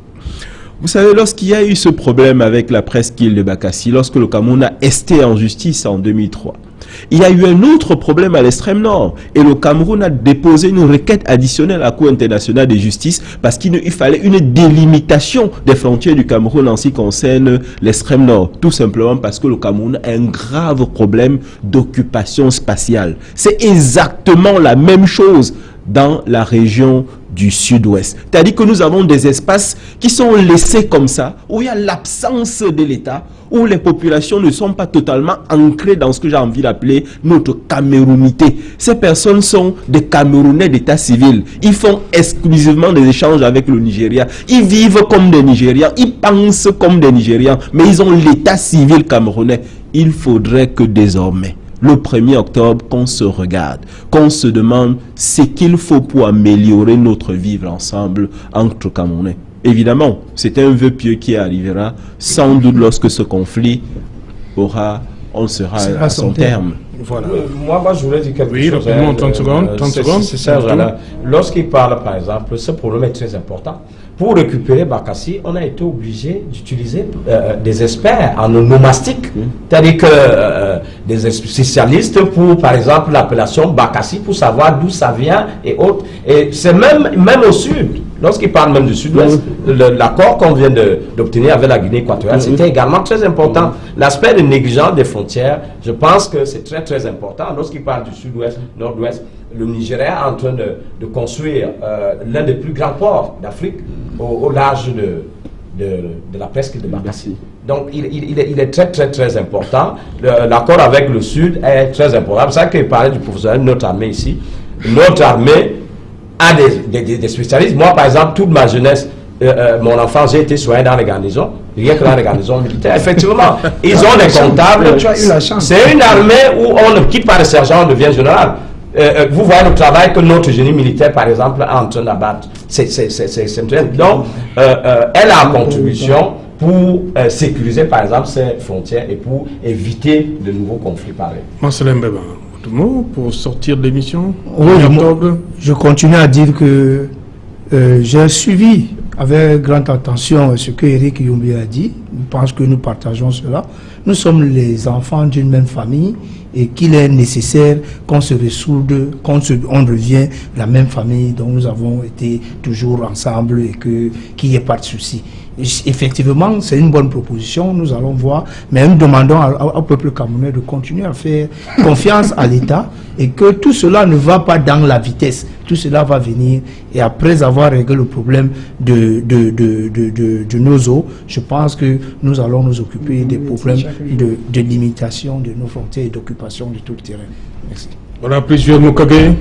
Vous savez, lorsqu'il y a eu ce problème avec la presqu'île de Bakassi, lorsque le Cameroun a esté en justice en 2003, il y a eu un autre problème à l'extrême nord et le Cameroun a déposé une requête additionnelle à la Cour internationale de justice parce qu'il fallait une délimitation des frontières du Cameroun en ce qui concerne l'extrême nord. Tout simplement parce que le Cameroun a un grave problème d'occupation spatiale. C'est exactement la même chose dans la région du sud-ouest. C'est-à-dire que nous avons des espaces qui sont laissés comme ça, où il y a l'absence de l'État, où les populations ne sont pas totalement ancrées dans ce que j'ai envie d'appeler notre camerounité. Ces personnes sont des Camerounais d'état civil. Ils font exclusivement des échanges avec le Nigeria. Ils vivent comme des Nigérians, ils pensent comme des Nigérians, mais ils ont l'état civil camerounais. Il faudrait que désormais, le 1er octobre, qu'on se regarde, qu'on se demande ce qu'il faut pour améliorer notre vivre ensemble entre Camerounais. Évidemment, c'est un vœu pieux qui arrivera sans doute lorsque ce conflit sera à son terme. Voilà. Moi, je voulais dire quelque chose. Oui, 30 secondes. 30 secondes. C'est ça, lorsqu'il parle, par exemple, ce problème est très important. Pour récupérer Bakassi, on a été obligé d'utiliser des experts en onomastique. C'est-à-dire que des spécialistes pour, par exemple, l'appellation Bakassi, pour savoir d'où ça vient et autres. Et c'est même au sud. Lorsqu'il parle même du sud-ouest, l'accord qu'on vient d'obtenir avec la Guinée équatoriale, c'était également très important. L'aspect de négligence des frontières, je pense que c'est très très important. Lorsqu'il parle du sud-ouest, nord-ouest, le Nigeria est en train de construire l'un des plus grands ports d'Afrique au large de la presqu'île de Bakassi. Donc il est très très très important. L'accord avec le Sud est très important. C'est pour ça qu'il parlait du professionnel de notre armée ici. Notre armée a des spécialistes. Moi, par exemple, toute ma jeunesse, mon enfance, j'ai été soigné dans les garnisons. Rien que dans les garnisons militaires. Effectivement, ils ont des comptables. C'est une armée où on ne quitte pas le sergent, on devient général. Vous voyez le travail que notre génie militaire, par exemple, est en train d'abattre. Donc, elle a en contribution pour sécuriser, par exemple, ses frontières et pour éviter de nouveaux conflits pareils. Marcelin Mbeba, tout mot pour sortir de l'émission? Oui, je continue à dire que j'ai suivi avec grande attention ce que Eric Yumbi a dit. Je pense que nous partageons cela. Nous sommes les enfants d'une même famille et qu'il est nécessaire qu'on se ressoude, on revient la même famille dont nous avons été toujours ensemble et qu'il n'y ait pas de souci. Effectivement, c'est une bonne proposition, nous allons voir, mais nous demandons au peuple camerounais de continuer à faire confiance à l'État et que tout cela ne va pas dans la vitesse, tout cela va venir et après avoir réglé le problème de nos eaux, je pense que nous allons nous occuper des problèmes de limitation de nos frontières et d'occupation de tout le terrain. Merci. Voilà, plusieurs Mokage.